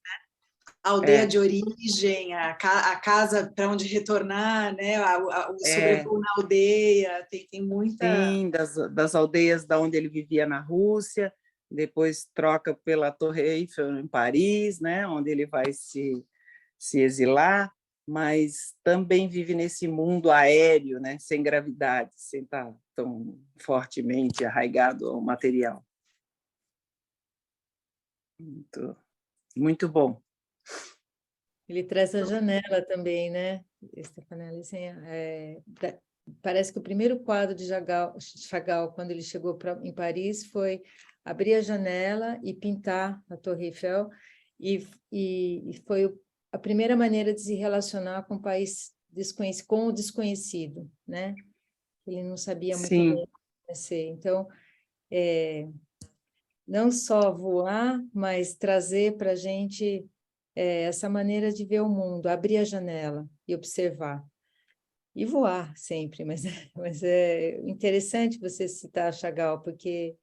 A aldeia de origem, a casa para onde retornar, né? O sobrevoo na aldeia, tem muita... Sim, das aldeias da onde ele vivia na Rússia, depois troca pela Torre Eiffel em Paris, né? Onde ele vai se exilar, mas também vive nesse mundo aéreo, né? Sem gravidade, sem estar tão fortemente arraigado ao material. Muito, muito bom. Ele traz a janela também, né, Stefanelli? Assim, parece que o primeiro quadro de Chagall, quando ele chegou em Paris, foi abrir a janela e pintar a Torre Eiffel, e foi a primeira maneira de se relacionar com o país desconhecido, com o desconhecido, né? Ele não sabia muito bem conhecer. Então, não só voar, mas trazer para a gente essa maneira de ver o mundo, abrir a janela e observar. E voar sempre, mas é interessante você citar Chagall, porque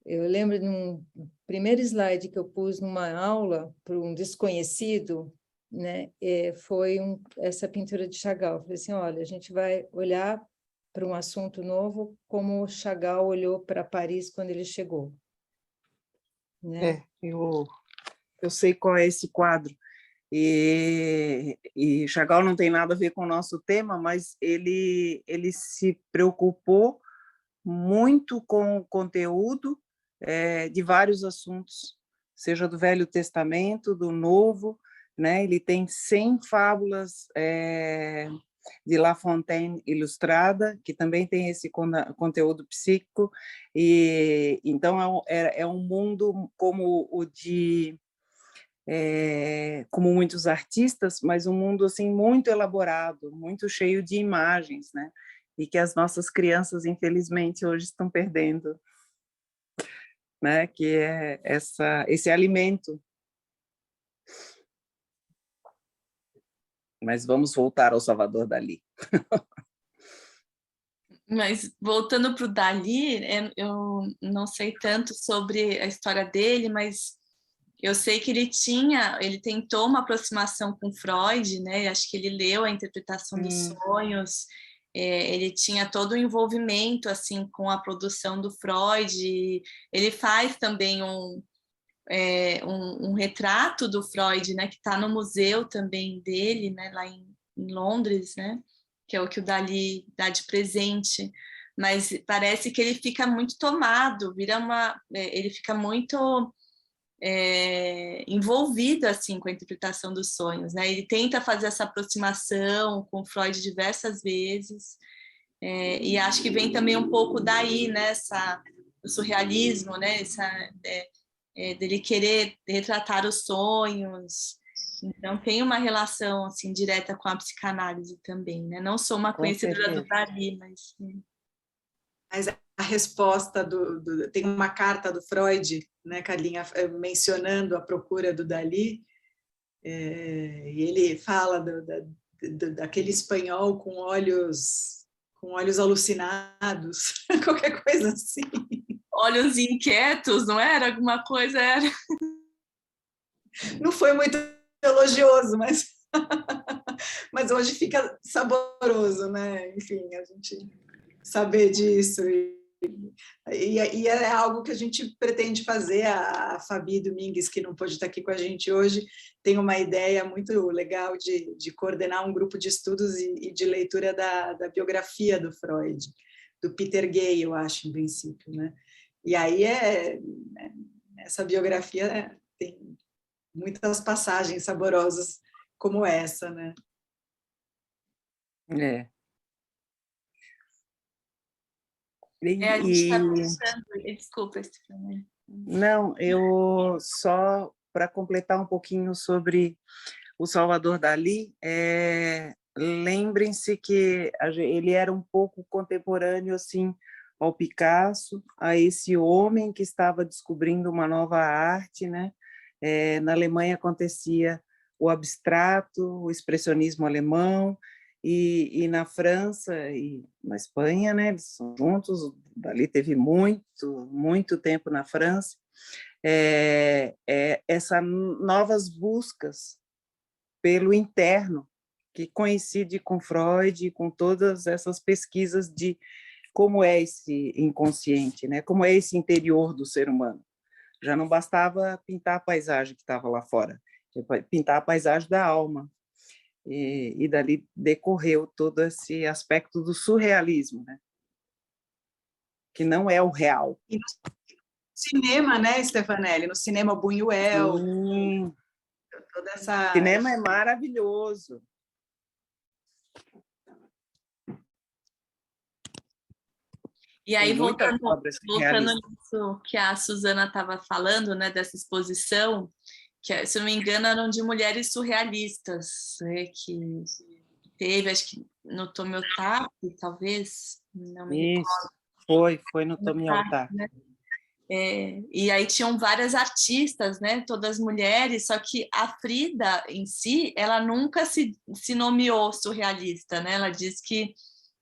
eu lembro de um primeiro slide que eu pus numa aula para um desconhecido, né, foi essa pintura de Chagall. Eu falei assim, olha, a gente vai olhar para um assunto novo como Chagall olhou para Paris quando ele chegou. Né? Eu sei qual é esse quadro. E Chagall não tem nada a ver com o nosso tema, mas ele se preocupou muito com o conteúdo de vários assuntos, seja do Velho Testamento, do Novo, né? Ele tem 100 fábulas de La Fontaine Ilustrada, que também tem esse conteúdo psíquico, e então é um mundo como o de como muitos artistas, mas um mundo assim muito elaborado, muito cheio de imagens, né? E que as nossas crianças, infelizmente, hoje estão perdendo, né? Que é esse alimento. Mas vamos voltar ao Salvador Dalí. Mas voltando para o Dalí, eu não sei tanto sobre a história dele, mas eu sei que ele tentou uma aproximação com Freud, né? Acho que ele leu a interpretação dos sonhos, ele tinha todo o envolvimento assim com a produção do Freud. Ele faz também um retrato do Freud, né? Que está no museu também dele, né? Lá em Londres, né? Que é o que o Dalí dá de presente. Mas parece que ele fica muito tomado, ele fica muito envolvido assim com a interpretação dos sonhos, né? Ele tenta fazer essa aproximação com Freud diversas vezes, e acho que vem também um pouco daí, né? O surrealismo, né? Dele querer retratar os sonhos. Então tem uma relação assim direta com a psicanálise também, né? Não sou uma conhecedora do Dalí, mas a resposta tem uma carta do Freud, né, Carlinha, mencionando a procura do Dalí, e ele fala daquele espanhol com olhos alucinados, qualquer coisa assim. Olhos inquietos, não era? Alguma coisa era. Não foi muito elogioso, mas hoje fica saboroso, né? Enfim, a gente saber disso. E é algo que a gente pretende fazer. A Fabi Domingues, que não pôde estar aqui com a gente hoje, tem uma ideia muito legal de coordenar um grupo de estudos e de leitura da biografia do Freud, do Peter Gay, eu acho, em princípio, né? E aí essa biografia tem muitas passagens saborosas como essa, né? A gente está pensando... Desculpa, Stefania. Não, eu só para completar um pouquinho sobre o Salvador Dalí, lembrem-se que ele era um pouco contemporâneo assim ao Picasso, a esse homem que estava descobrindo uma nova arte, né? Na Alemanha acontecia o abstrato, o expressionismo alemão, e na França e na Espanha, né, eles são juntos. O Dalí teve muito tempo na França. Essas novas buscas pelo interno, que coincide com Freud e com todas essas pesquisas de como é esse inconsciente, né? Como é esse interior do ser humano. Já não bastava pintar a paisagem que estava lá fora, pintar a paisagem da alma. E dali decorreu todo esse aspecto do surrealismo, né? Que não é o real. E no cinema, né, Stefanelli? No cinema, Buñuel. Toda essa... O cinema é maravilhoso. E aí, voltando nisso que a Suzana estava falando, né, dessa exposição, que, se não me engano, eram de mulheres surrealistas, né, que teve, acho que no Tomiotaki, talvez, não me recordo. Foi no Tomiotaki. Né? E aí tinham várias artistas, né, todas mulheres, só que a Frida, em si, ela nunca se nomeou surrealista, né? Ela diz que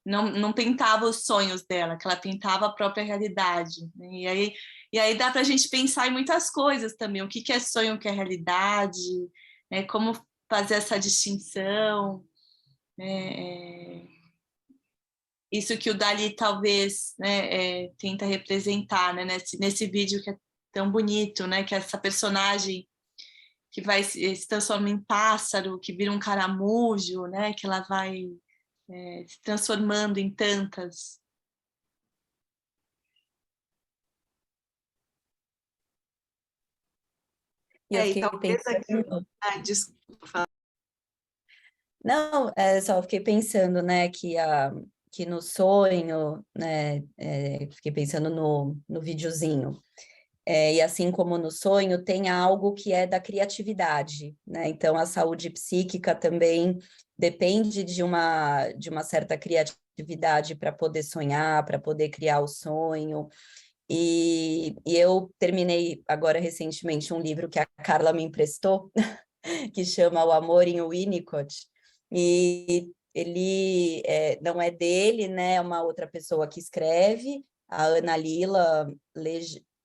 não pintava os sonhos dela, que ela pintava a própria realidade, né? E aí dá para a gente pensar em muitas coisas também, o que é sonho, o que é realidade, né? Como fazer essa distinção, né? Isso que o Dalí talvez, né, tenta representar, né, nesse vídeo que é tão bonito, né, que é essa personagem que vai se transforma em pássaro, que vira um caramujo, né, que ela vai se transformando em tantas. E eu fiquei pensando... Desculpa. Não, só fiquei pensando, né, que no sonho, né, fiquei pensando no videozinho. E assim como no sonho, tem algo que é da criatividade, né? Então, a saúde psíquica também depende de uma certa criatividade para poder sonhar, para poder criar o sonho. E eu terminei agora recentemente um livro que a Carla me emprestou, que chama O Amor em Winnicott, e ele não é dele, né? É uma outra pessoa que escreve, a Ana Lila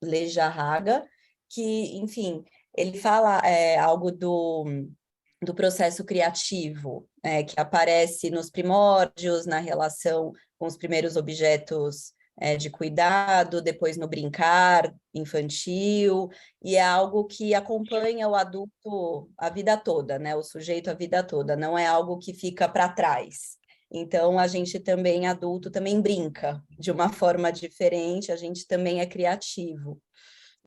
Lejarraga, que, enfim, ele fala algo do processo criativo, que aparece nos primórdios, na relação com os primeiros objetos de cuidado, depois no brincar infantil, e é algo que acompanha o adulto a vida toda, né? O sujeito a vida toda, não é algo que fica para trás. Então, a gente também, adulto, também brinca de uma forma diferente, a gente também é criativo.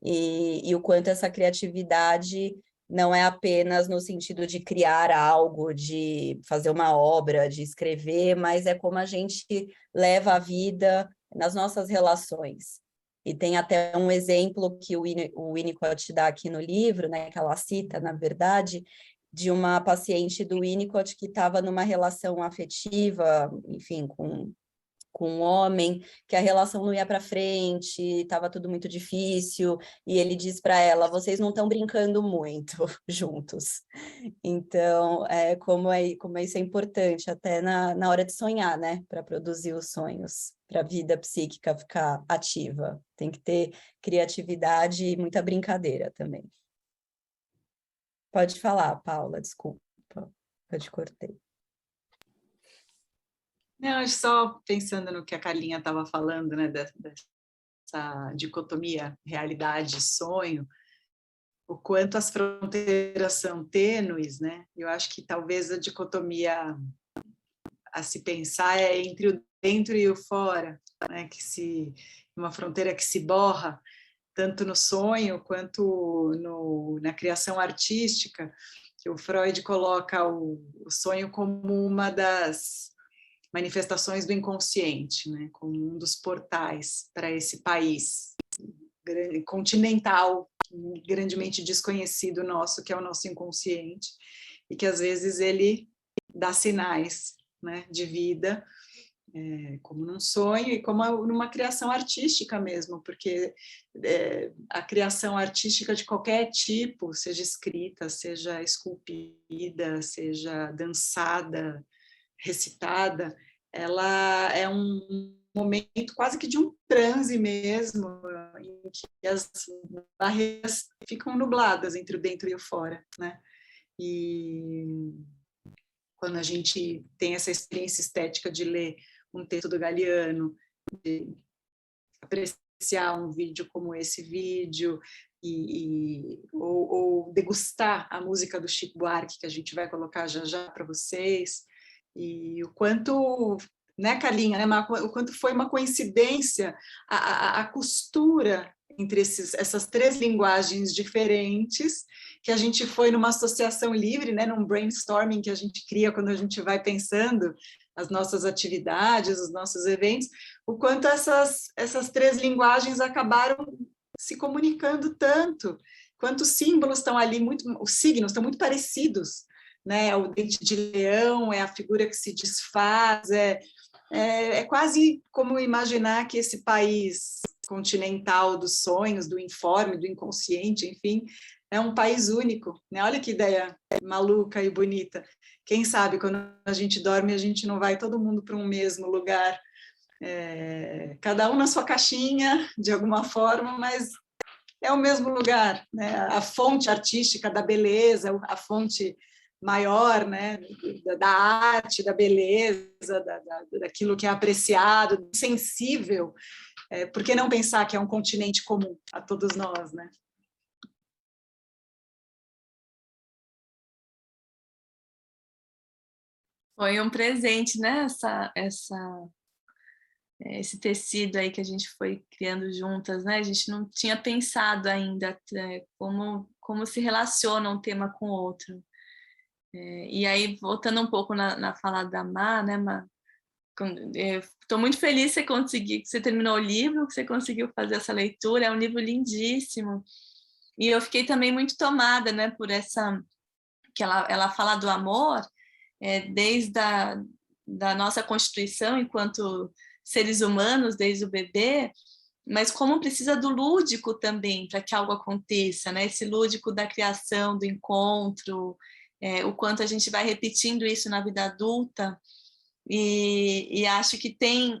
E o quanto essa criatividade não é apenas no sentido de criar algo, de fazer uma obra, de escrever, mas é como a gente leva a vida nas nossas relações. E tem até um exemplo que o Winnicott dá aqui no livro, né, que ela cita, na verdade, de uma paciente do Winnicott que estava numa relação afetiva, enfim, com um homem, que a relação não ia para frente, estava tudo muito difícil, e ele diz para ela, vocês não estão brincando muito juntos. Então, como isso é importante, até na hora de sonhar, né? Para produzir os sonhos, para a vida psíquica ficar ativa. Tem que ter criatividade e muita brincadeira também. Pode falar, Paula, desculpa, eu te cortei. Não, só pensando no que a Carlinha estava falando, né, dessa dicotomia realidade e sonho, o quanto as fronteiras são tênues, né? Eu acho que talvez a dicotomia a se pensar é entre o dentro e o fora, né? Uma fronteira que se borra tanto no sonho quanto na criação artística, que o Freud coloca o sonho como uma das manifestações do inconsciente, né, como um dos portais para esse país continental, grandemente desconhecido nosso, que é o nosso inconsciente, e que às vezes ele dá sinais, né, de vida, como num sonho e como numa criação artística mesmo, porque a criação artística de qualquer tipo, seja escrita, seja esculpida, seja dançada, recitada, ela é um momento quase que de um transe mesmo, em que as barreiras ficam nubladas entre o dentro e o fora, né? E quando a gente tem essa experiência estética de ler um texto do Galiano, de apreciar um vídeo como esse vídeo, ou degustar a música do Chico Buarque, que a gente vai colocar já já para vocês, e o quanto, né, Carlinha, né, o quanto foi uma coincidência a costura entre essas três linguagens diferentes, que a gente foi numa associação livre, né, num brainstorming que a gente cria quando a gente vai pensando as nossas atividades, os nossos eventos, o quanto essas três linguagens acabaram se comunicando tanto, quanto os símbolos estão ali, os signos estão muito parecidos, né? O dente de leão é a figura que se desfaz, é quase como imaginar que esse país continental dos sonhos, do informe, do inconsciente, enfim, é um país único, né? Olha que ideia maluca e bonita. Quem sabe quando a gente dorme a gente não vai todo mundo para um mesmo lugar, cada um na sua caixinha de alguma forma, mas é o mesmo lugar, né? A fonte artística da beleza, a fonte maior, né, da arte, da beleza, daquilo que é apreciado, sensível, por que não pensar que é um continente comum a todos nós, né? Foi um presente, né? Esse tecido aí que a gente foi criando juntas, né? A gente não tinha pensado ainda como se relaciona um tema com o outro. E aí, voltando um pouco na fala da Má, né, Má? Estou muito feliz que você terminou o livro, que você conseguiu fazer essa leitura, é um livro lindíssimo. E eu fiquei também muito tomada, né, por que ela fala do amor, desde da nossa constituição enquanto seres humanos, desde o bebê, mas como precisa do lúdico também para que algo aconteça, né? Esse lúdico da criação, do encontro, o quanto a gente vai repetindo isso na vida adulta, e acho que tem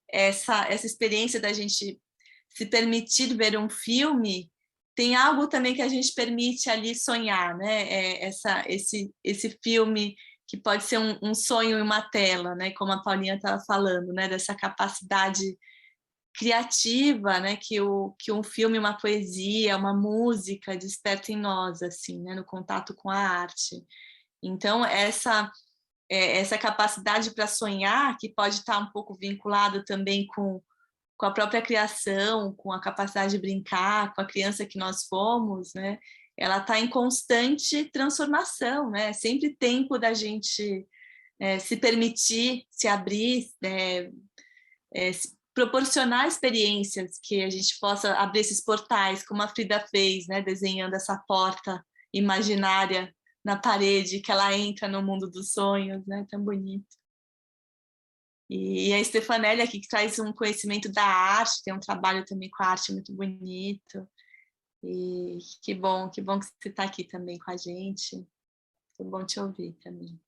essa experiência da gente se permitir ver um filme, tem algo também que a gente permite ali sonhar, né? Esse filme que pode ser um sonho em uma tela, né? Como a Paulinha estava falando, né? Dessa capacidade criativa, né? Que um filme, uma poesia, uma música desperta em nós, assim, né? No contato com a arte. Então, essa capacidade para sonhar, que pode estar um pouco vinculado também com a própria criação, com a capacidade de brincar, com a criança que nós fomos, né? Ela está em constante transformação, né? É sempre tempo da gente se permitir, se abrir, proporcionar experiências que a gente possa abrir esses portais, como a Frida fez, né? Desenhando essa porta imaginária na parede, que ela entra no mundo dos sonhos, né? Tão bonito. E a Stefanelli aqui, que traz um conhecimento da arte, tem um trabalho também com a arte muito bonito. E que bom que você está aqui também com a gente. Muito bom te ouvir também.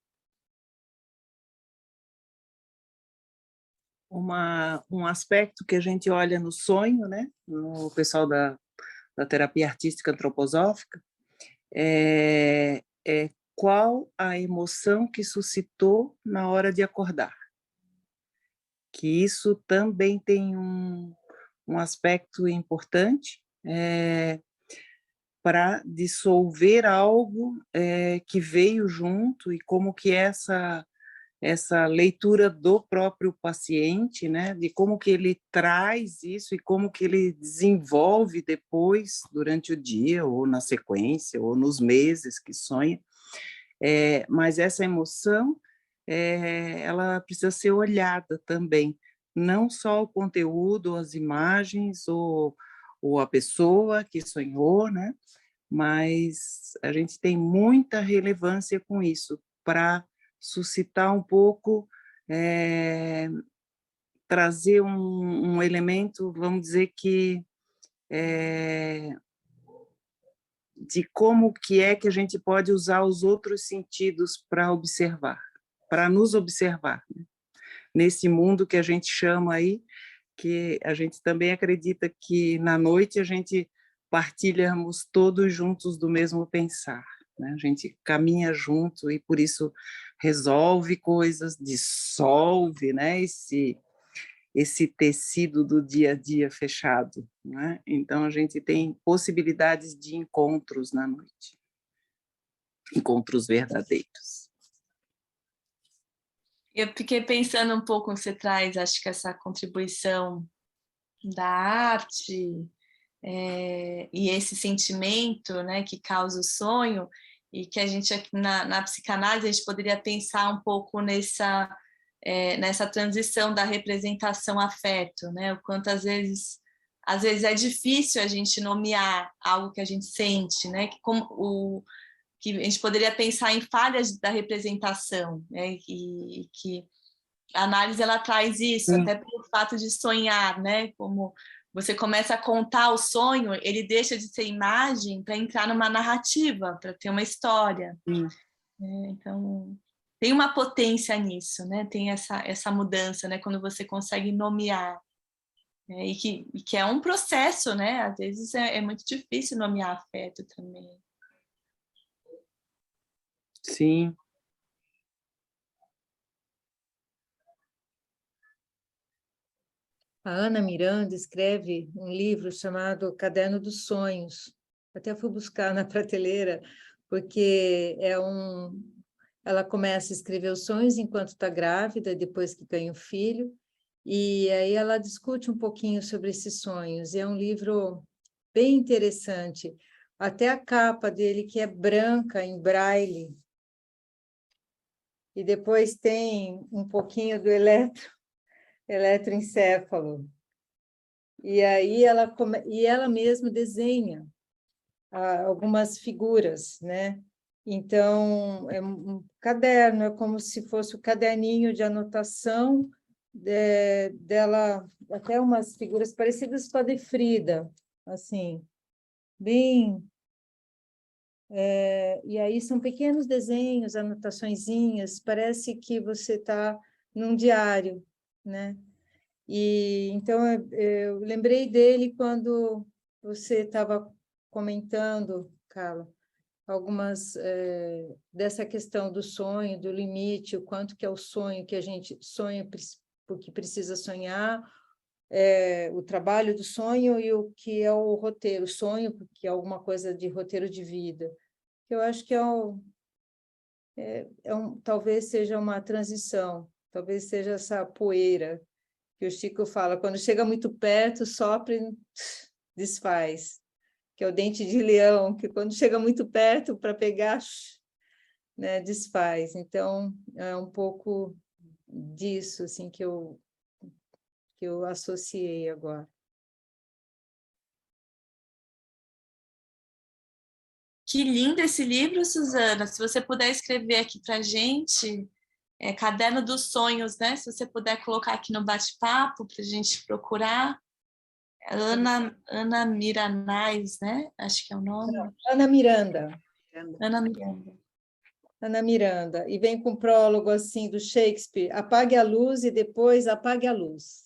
Um aspecto que a gente olha no sonho, né? No pessoal da terapia artística antroposófica, é qual a emoção que suscitou na hora de acordar. Que isso também tem um aspecto importante para dissolver algo que veio junto, e como que essa leitura do próprio paciente, né, de como que ele traz isso e como que ele desenvolve depois, durante o dia, ou na sequência, ou nos meses que sonha. Mas essa emoção, ela precisa ser olhada também, não só o conteúdo, as imagens, ou a pessoa que sonhou, né? Mas a gente tem muita relevância com isso, para suscitar um pouco, trazer um elemento, vamos dizer que, de como que a gente pode usar os outros sentidos para observar, para nos observar, né? Nesse mundo que a gente chama aí, que a gente também acredita que na noite a gente partilhamos todos juntos do mesmo pensar, né? A gente caminha junto e por isso resolve coisas, dissolve, né? Esse tecido do dia a dia fechado, né? Então a gente tem possibilidades de encontros na noite, encontros verdadeiros. Eu fiquei pensando um pouco que você traz, acho que essa contribuição da arte e esse sentimento, né, que causa o sonho, e que a gente aqui na psicanálise a gente poderia pensar um pouco nessa transição da representação afeto, né? O quanto às vezes é difícil a gente nomear algo que a gente sente, né? Que a gente poderia pensar em falhas da representação, né? E que a análise ela traz isso, até pelo fato de sonhar, né? Como você começa a contar o sonho, ele deixa de ser imagem para entrar numa narrativa, para ter uma história. Então, tem uma potência nisso, né? Tem essa mudança, né? Quando você consegue nomear. E que é um processo, né? Às vezes é muito difícil nomear afeto também. Sim. A Ana Miranda escreve um livro chamado Caderno dos Sonhos. Até fui buscar na prateleira, porque ela começa a escrever os sonhos enquanto está grávida, depois que ganha o filho, e aí ela discute um pouquinho sobre esses sonhos. É um livro bem interessante. Até a capa dele, que é branca, em braille, e depois tem um pouquinho do eletroencefalo. E aí ela mesma desenha algumas figuras, né? Então, é um caderno, é como se fosse o caderninho de anotação dela, até umas figuras parecidas com a de Frida, assim, bem... e aí são pequenos desenhos, anotaçõezinhas, parece que você está num diário, né? E então eu lembrei dele quando você estava comentando, Carla, algumas dessa questão do sonho, do limite, o quanto que é o sonho que a gente sonha porque precisa sonhar, o trabalho do sonho e o que é o roteiro, o sonho, porque é alguma coisa de roteiro de vida. Eu acho que talvez seja uma transição, talvez seja essa poeira que o Chico fala, quando chega muito perto, sopra e desfaz, que é o dente de leão, que quando chega muito perto para pegar, né, desfaz. Então, é um pouco disso assim, que eu associei agora. Que lindo esse livro, Suzana. Se você puder escrever aqui para a gente, Caderno dos Sonhos, né? Se você puder colocar aqui no bate-papo para a gente procurar. Ana Miranais, né? Acho que é o nome. Ana Miranda. Ana Miranda. Ana Miranda. E vem com um prólogo assim do Shakespeare: apague a luz e depois apague a luz.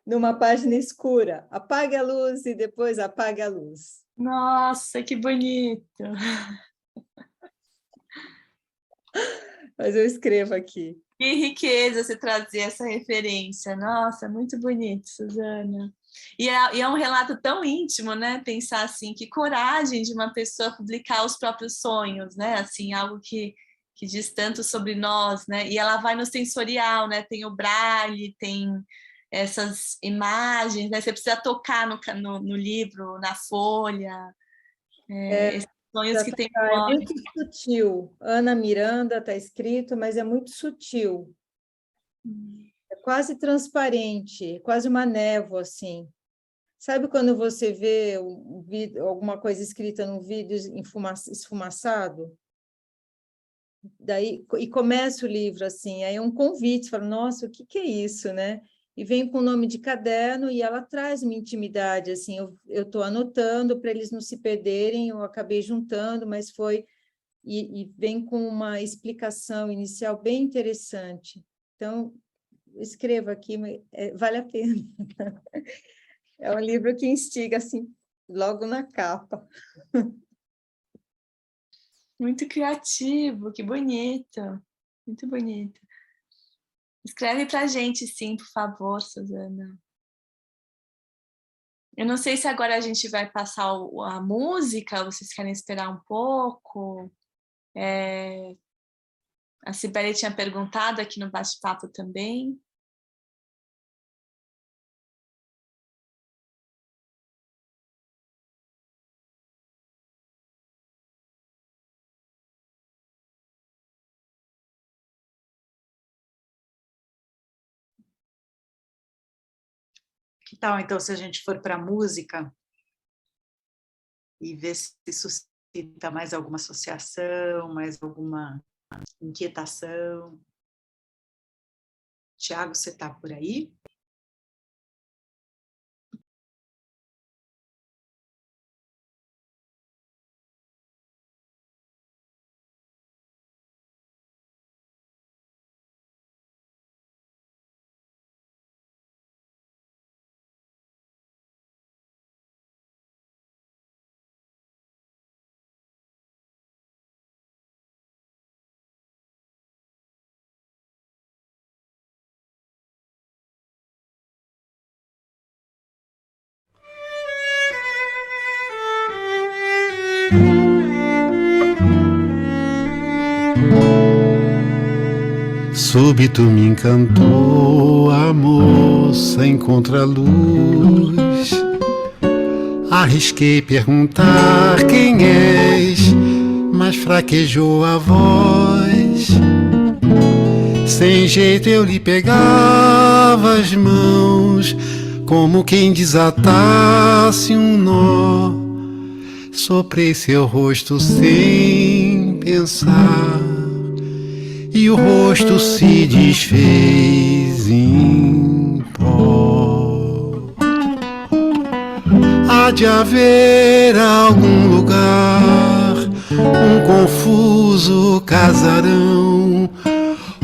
Numa página escura, apague a luz e depois apague a luz. Nossa, que bonito! Mas eu escrevo aqui. Que riqueza você trazer essa referência. Nossa, muito bonito, Suzana. E é um relato tão íntimo, né? Pensar assim, que coragem de uma pessoa publicar os próprios sonhos, né? Assim, algo que diz tanto sobre nós, né? E ela vai no sensorial, né? Tem o braille, tem essas imagens, né? Você precisa tocar no livro, na folha. Esses sonhos que tem É muito sutil. Ana Miranda está escrito, mas é muito sutil. É quase transparente, quase uma névoa, assim. Sabe quando você vê alguma coisa escrita num vídeo esfumaçado? Daí, e começa o livro assim, aí é um convite, fala, nossa, o que é isso, né? E vem com o nome de caderno e ela traz uma intimidade, assim, eu estou anotando para eles não se perderem, eu acabei juntando, mas foi... E vem com uma explicação inicial bem interessante. Então, escreva aqui, vale a pena. É um livro que instiga, assim, logo na capa. Muito criativo, que bonito. Muito bonito. Escreve para a gente, sim, por favor, Suzana. Eu não sei se agora a gente vai passar a música, vocês querem esperar um pouco. A Cibele tinha perguntado aqui no bate-papo também. Que tal, então, se a gente for para a música e ver se suscita mais alguma associação, mais alguma inquietação? Tiago, você está por aí? Súbito me encantou a moça em contraluz. Arrisquei perguntar quem és, mas fraquejou a voz. Sem jeito eu lhe pegava as mãos, como quem desatasse um nó. Soprei seu rosto sem pensar, e o rosto se desfez em pó. Há de haver algum lugar, um confuso casarão,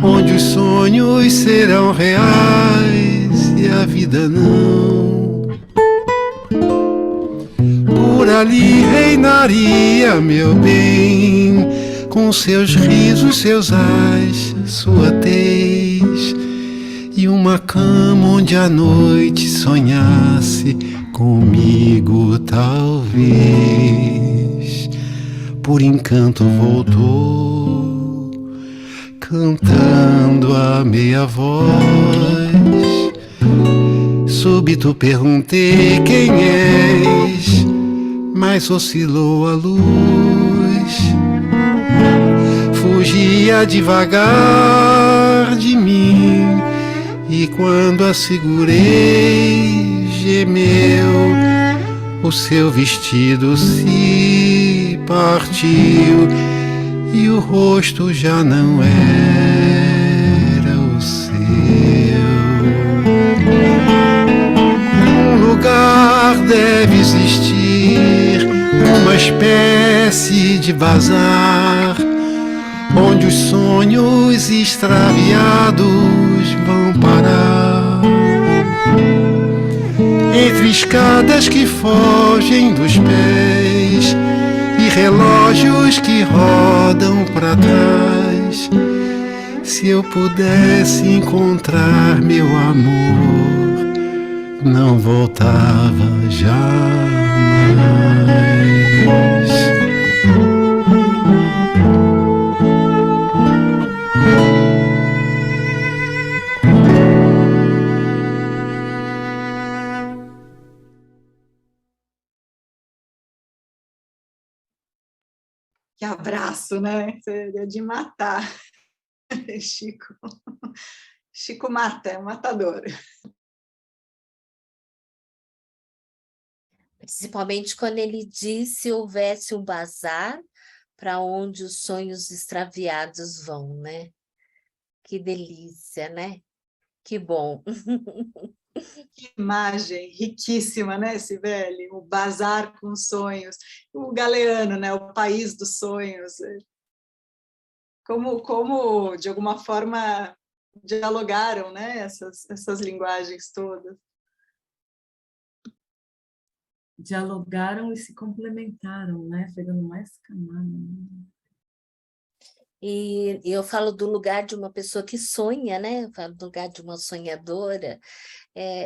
onde os sonhos serão reais e a vida não. Por ali reinaria, meu bem, com seus risos, seus ais, sua tez, e uma cama onde a noite sonhasse comigo, talvez. Por encanto voltou, cantando a meia voz. Súbito perguntei quem és, mas oscilou a luz. Fugia devagar de mim, e quando a segurei, gemeu. O seu vestido se partiu, e o rosto já não era o seu. Um lugar deve existir, uma espécie de bazar, onde os sonhos extraviados vão parar. Entre escadas que fogem dos pés e relógios que rodam para trás, se eu pudesse encontrar meu amor, não voltava jamais. Que abraço, né? É de matar, Chico. Chico mata, é um matador. Principalmente quando ele diz se houvesse um bazar para onde os sonhos extraviados vão, né? Que delícia, né? Que bom. Que imagem riquíssima, né, Cibele? O bazar com sonhos. O Galeano, né? O país dos sonhos. Como de alguma forma, dialogaram, né? Essas linguagens todas. Dialogaram e se complementaram, né? Pegando mais camada. E eu falo do lugar de uma pessoa que sonha, né? Eu falo do lugar de uma sonhadora.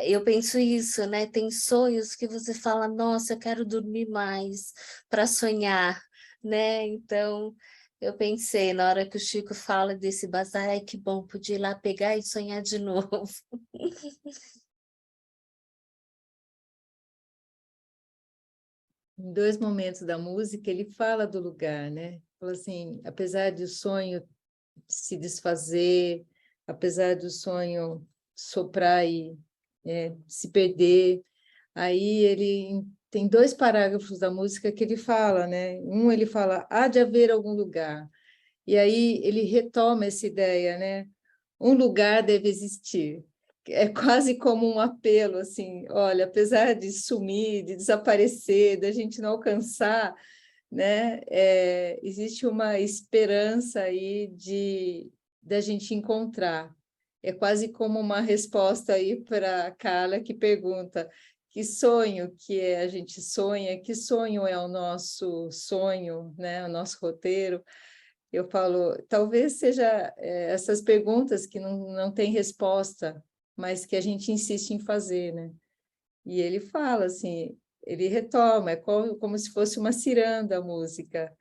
Eu penso isso, né? Tem sonhos que você fala, nossa, eu quero dormir mais para sonhar, né? Então, eu pensei, na hora que o Chico fala desse bazar, ai, que bom, podia ir lá pegar e sonhar de novo. Em 2 momentos da música, ele fala do lugar, né? Fala assim, apesar do sonho se desfazer, apesar do sonho soprar e se perder, aí ele tem 2 parágrafos da música que ele fala, né? Um ele fala, há de haver algum lugar. E aí ele retoma essa ideia, né? Um lugar deve existir. É quase como um apelo, assim, olha, apesar de sumir, de desaparecer, da gente não alcançar, né? Existe uma esperança aí da gente encontrar. É quase como uma resposta aí para a Carla que pergunta que sonho que a gente sonha, que sonho é o nosso sonho, né? O nosso roteiro. Eu falo, talvez seja essas perguntas que não têm resposta, mas que a gente insiste em fazer, né? E ele fala assim, ele retoma, é como se fosse uma ciranda a música.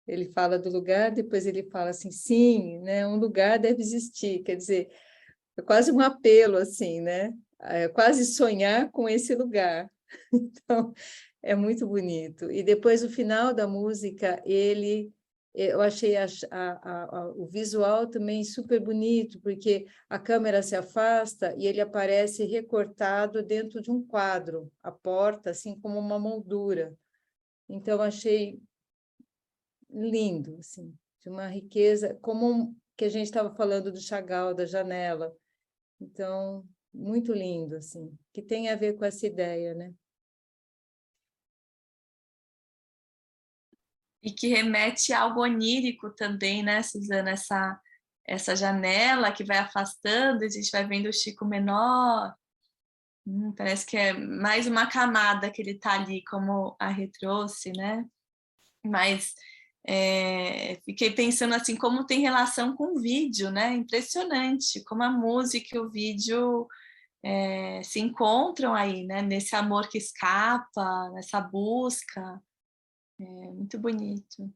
Ele fala do lugar, depois ele fala assim, sim, né? Um lugar deve existir, quer dizer, é quase um apelo, assim, né? É quase sonhar com esse lugar. Então, é muito bonito. E depois, no final da música, ele Eu achei o visual também super bonito, porque a câmera se afasta e ele aparece recortado dentro de um quadro, a porta, assim como uma moldura. Então, achei lindo, assim, de uma riqueza, como que a gente estava falando do Chagall, da janela. Então, muito lindo, assim, que tem a ver com essa ideia, né? E que remete a algo onírico também, né, Suzana? Essa janela que vai afastando, a gente vai vendo o Chico menor. Parece que é mais uma camada que ele está ali, como a Rê trouxe, né? Mas fiquei pensando assim, como tem relação com o vídeo, né? Impressionante, como a música e o vídeo se encontram aí, né? Nesse amor que escapa, nessa busca. É muito bonito.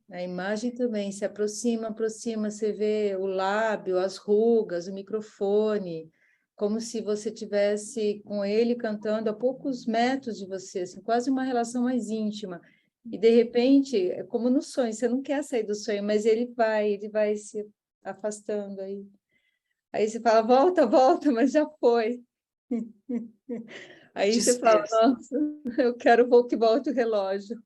A imagem também se aproxima, você vê o lábio, as rugas, o microfone, como se você tivesse com ele cantando a poucos metros de você, assim, quase uma relação mais íntima. E, de repente, é como no sonho, você não quer sair do sonho, mas ele vai se afastando aí. Aí você fala, volta, volta, mas já foi. Aí você fala, nossa, eu quero que volte o relógio.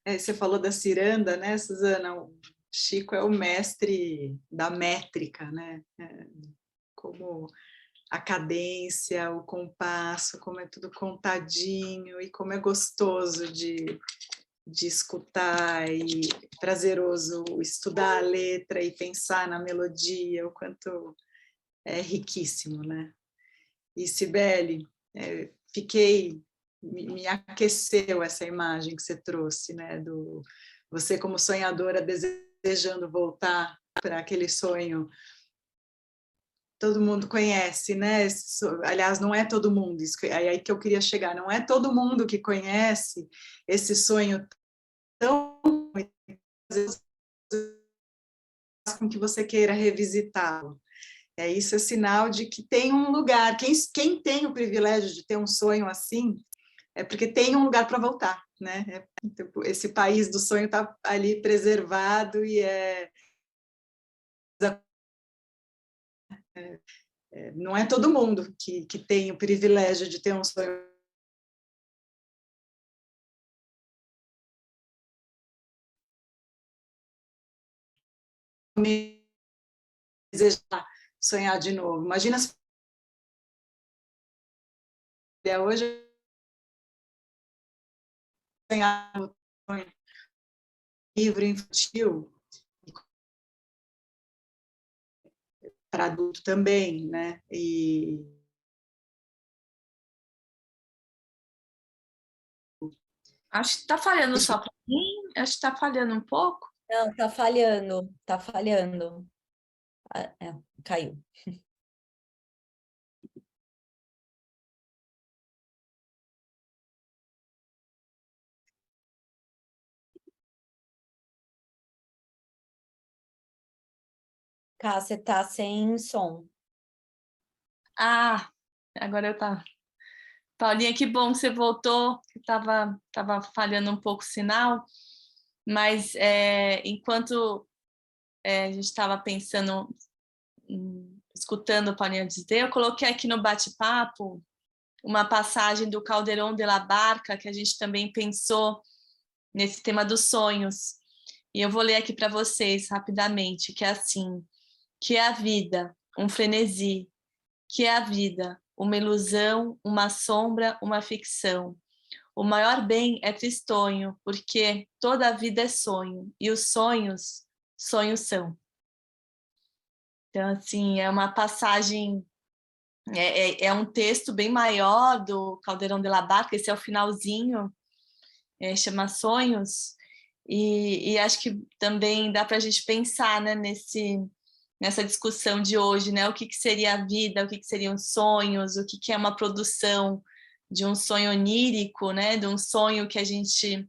Você falou da ciranda, né, Suzana? O Chico é o mestre da métrica, né? Como a cadência, o compasso, como é tudo contadinho e como é gostoso de escutar e prazeroso estudar a letra e pensar na melodia, o quanto é riquíssimo, né? E, Cibele, me aqueceu essa imagem que você trouxe, né? Você como sonhadora desejando voltar para aquele sonho. Todo mundo conhece, né? Aliás, não é todo mundo, é aí que eu queria chegar, não é todo mundo que conhece esse sonho tão com que você queira revisitá-lo. Isso é sinal de que tem um lugar. Quem tem o privilégio de ter um sonho assim, é porque tem um lugar para voltar, né? Esse país do sonho está ali preservado e não é todo mundo que tem o privilégio de ter um sonho. Desejar sonhar de novo. Imagina se hoje sonhar um livro infantil para adulto também, né? Acho que está falhando só para mim, acho que está falhando um pouco. Não, tá falhando, tá falhando. Caiu. Cá, você tá sem som. Ah, agora eu tá. Paulinha, que bom que você voltou, que tava falhando um pouco o sinal, mas enquanto a gente estava pensando, escutando o Paulinha dizer, eu coloquei aqui no bate-papo uma passagem do Calderón de la Barca, que a gente também pensou nesse tema dos sonhos, e eu vou ler aqui para vocês rapidamente, que é assim: que é a vida, um frenesi, que é a vida, uma ilusão, uma sombra, uma ficção. O maior bem é tristonho, porque toda a vida é sonho, e os sonhos, sonhos são. Então, assim, é uma passagem, é um texto bem maior do Calderón de la Barca, esse é o finalzinho, chama Sonhos, e acho que também dá para a gente pensar, né, nessa discussão de hoje, né? O que seria a vida, o que seriam sonhos, o que é uma produção de um sonho onírico, né? De um sonho que a gente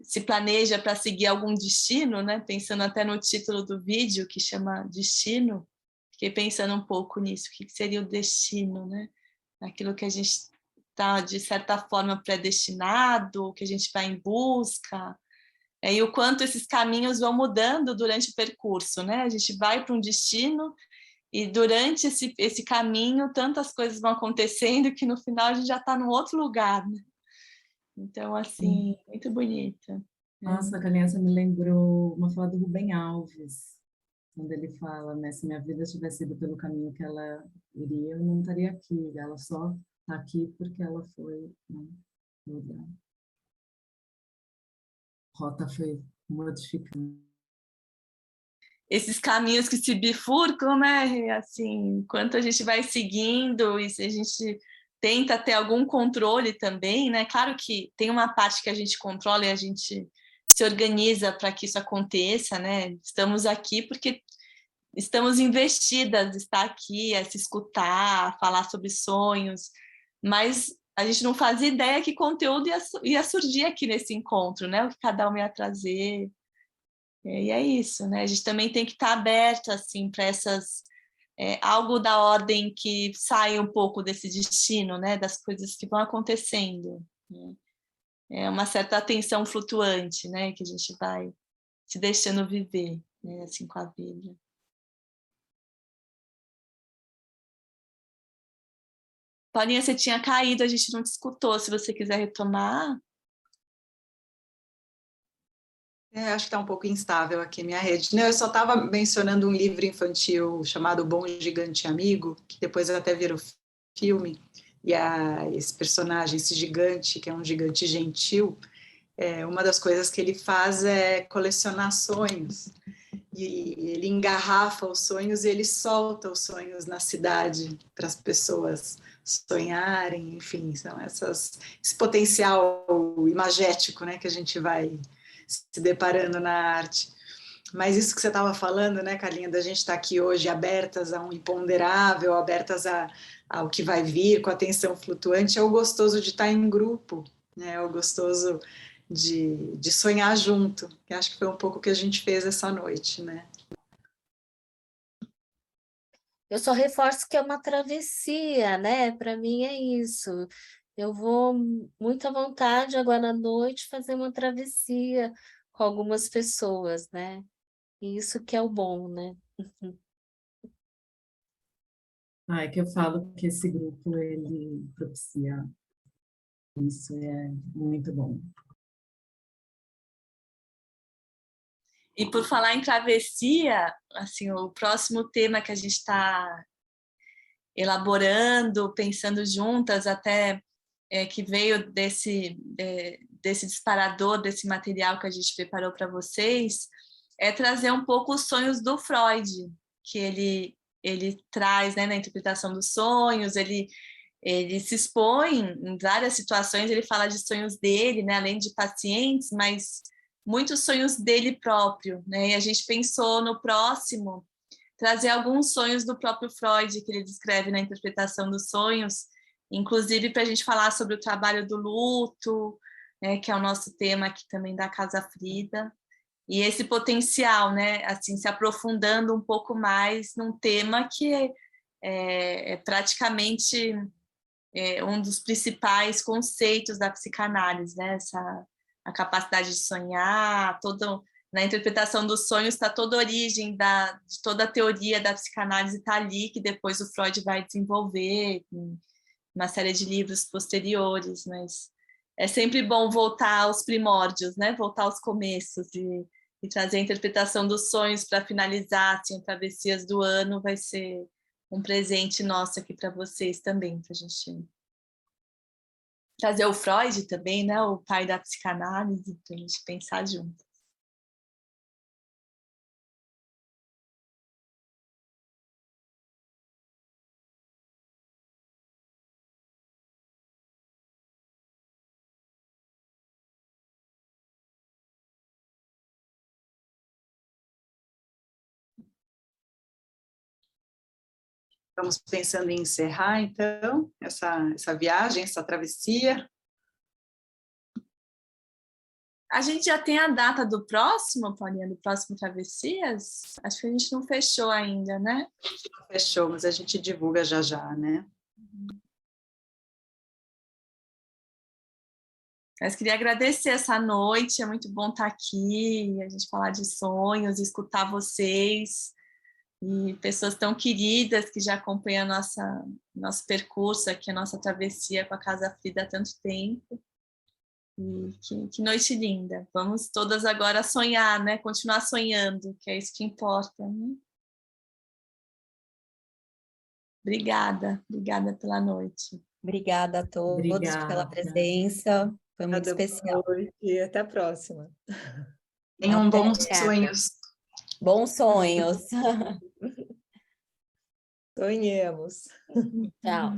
se planeja para seguir algum destino, né? Pensando até no título do vídeo, que chama Destino, fiquei pensando um pouco nisso, o que seria o destino, né? Aquilo que a gente está, de certa forma, predestinado, que a gente vai em busca, e o quanto esses caminhos vão mudando durante o percurso, né? A gente vai para um destino e durante esse caminho tantas coisas vão acontecendo que no final a gente já está num outro lugar, né? Então, assim, muito bonita. Nossa, a Caliança me lembrou uma fala do Rubem Alves, quando ele fala, né, se minha vida tivesse ido pelo caminho que ela iria, eu não estaria aqui. Ela só está aqui porque ela foi, né, mudar. A rota foi modificando. Esses caminhos que se bifurcam, né? Assim, enquanto a gente vai seguindo e se a gente tenta ter algum controle também, né? Claro que tem uma parte que a gente controla e a gente se organiza para que isso aconteça, né? Estamos aqui porque estamos investidas, estar aqui, a se escutar, a falar sobre sonhos, mas a gente não fazia ideia que conteúdo ia surgir aqui nesse encontro, né? O que cada um ia trazer. E é isso, né? A gente também tem que estar aberto assim para essas algo da ordem que sai um pouco desse destino, né? Das coisas que vão acontecendo. Né? É uma certa atenção flutuante, né? Que a gente vai se deixando viver, né? Assim com a vida. Paulinha, você tinha caído, a gente não te escutou. Se você quiser retomar. Acho que está um pouco instável aqui minha rede. Não, eu só estava mencionando um livro infantil chamado Bom Gigante Amigo, que depois até virou filme, e esse personagem, esse gigante, que é um gigante gentil, uma das coisas que ele faz é colecionar sonhos, e ele engarrafa os sonhos e ele solta os sonhos na cidade para as pessoas sonharem, enfim, são esse potencial imagético, né, que a gente vai se deparando na arte. Mas isso que você estava falando, né, Carlinha, da gente estar aqui hoje abertas a um imponderável, abertas ao que vai vir, com atenção flutuante, é o gostoso de estar em grupo, né, é o gostoso de sonhar junto, que acho que foi um pouco o que a gente fez essa noite, né. Eu só reforço que é uma travessia, né? Para mim é isso. Eu vou muito à vontade agora à noite fazer uma travessia com algumas pessoas, né? E isso que é o bom, né? É que eu falo que esse grupo, ele propicia isso, é muito bom. E por falar em travessia, assim, o próximo tema que a gente está elaborando, pensando juntas, até que veio desse disparador, desse material que a gente preparou para vocês, é trazer um pouco os sonhos do Freud, que ele traz, né, na interpretação dos sonhos, ele se expõe em várias situações, ele fala de sonhos dele, né, além de pacientes, mas muitos sonhos dele próprio, né? E a gente pensou no próximo trazer alguns sonhos do próprio Freud, que ele descreve na interpretação dos sonhos, inclusive para a gente falar sobre o trabalho do luto, né, que é o nosso tema aqui também da Casa Frida, e esse potencial, né, assim, se aprofundando um pouco mais num tema que é praticamente um dos principais conceitos da psicanálise, né, a capacidade de sonhar, na interpretação dos sonhos está toda a origem de toda a teoria da psicanálise está ali, que depois o Freud vai desenvolver em uma série de livros posteriores, mas é sempre bom voltar aos primórdios, né? Voltar aos começos e trazer a interpretação dos sonhos para finalizar assim, Travessias do Ano vai ser um presente nosso aqui para vocês também, para a gente trazer o Freud também, né? O pai da psicanálise, para a gente pensar junto. Estamos pensando em encerrar, então, essa viagem, essa travessia. A gente já tem a data do próximo, Paulinha, do próximo Travessias? Acho que a gente não fechou ainda, né? A gente não fechou, mas a gente divulga já já, né? Mas queria agradecer essa noite, é muito bom estar aqui, a gente falar de sonhos, escutar vocês, e pessoas tão queridas que já acompanham nosso percurso aqui, a nossa travessia com a Casa Frida há tanto tempo. E que noite linda. Vamos todas agora sonhar, né? Continuar sonhando, que é isso que importa, né? Obrigada pela noite. Obrigada a todos pela presença, foi muito especial. Boa noite e até a próxima. Tenham bons Obrigada. sonhos. Bons sonhos. Sonhemos. Tchau.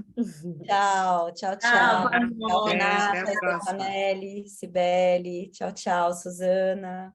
Tchau, tchau, tchau. Boa Tchau, noite. Renata, Até a próxima. Stefanelli, Cibele. Tchau, tchau, Suzana.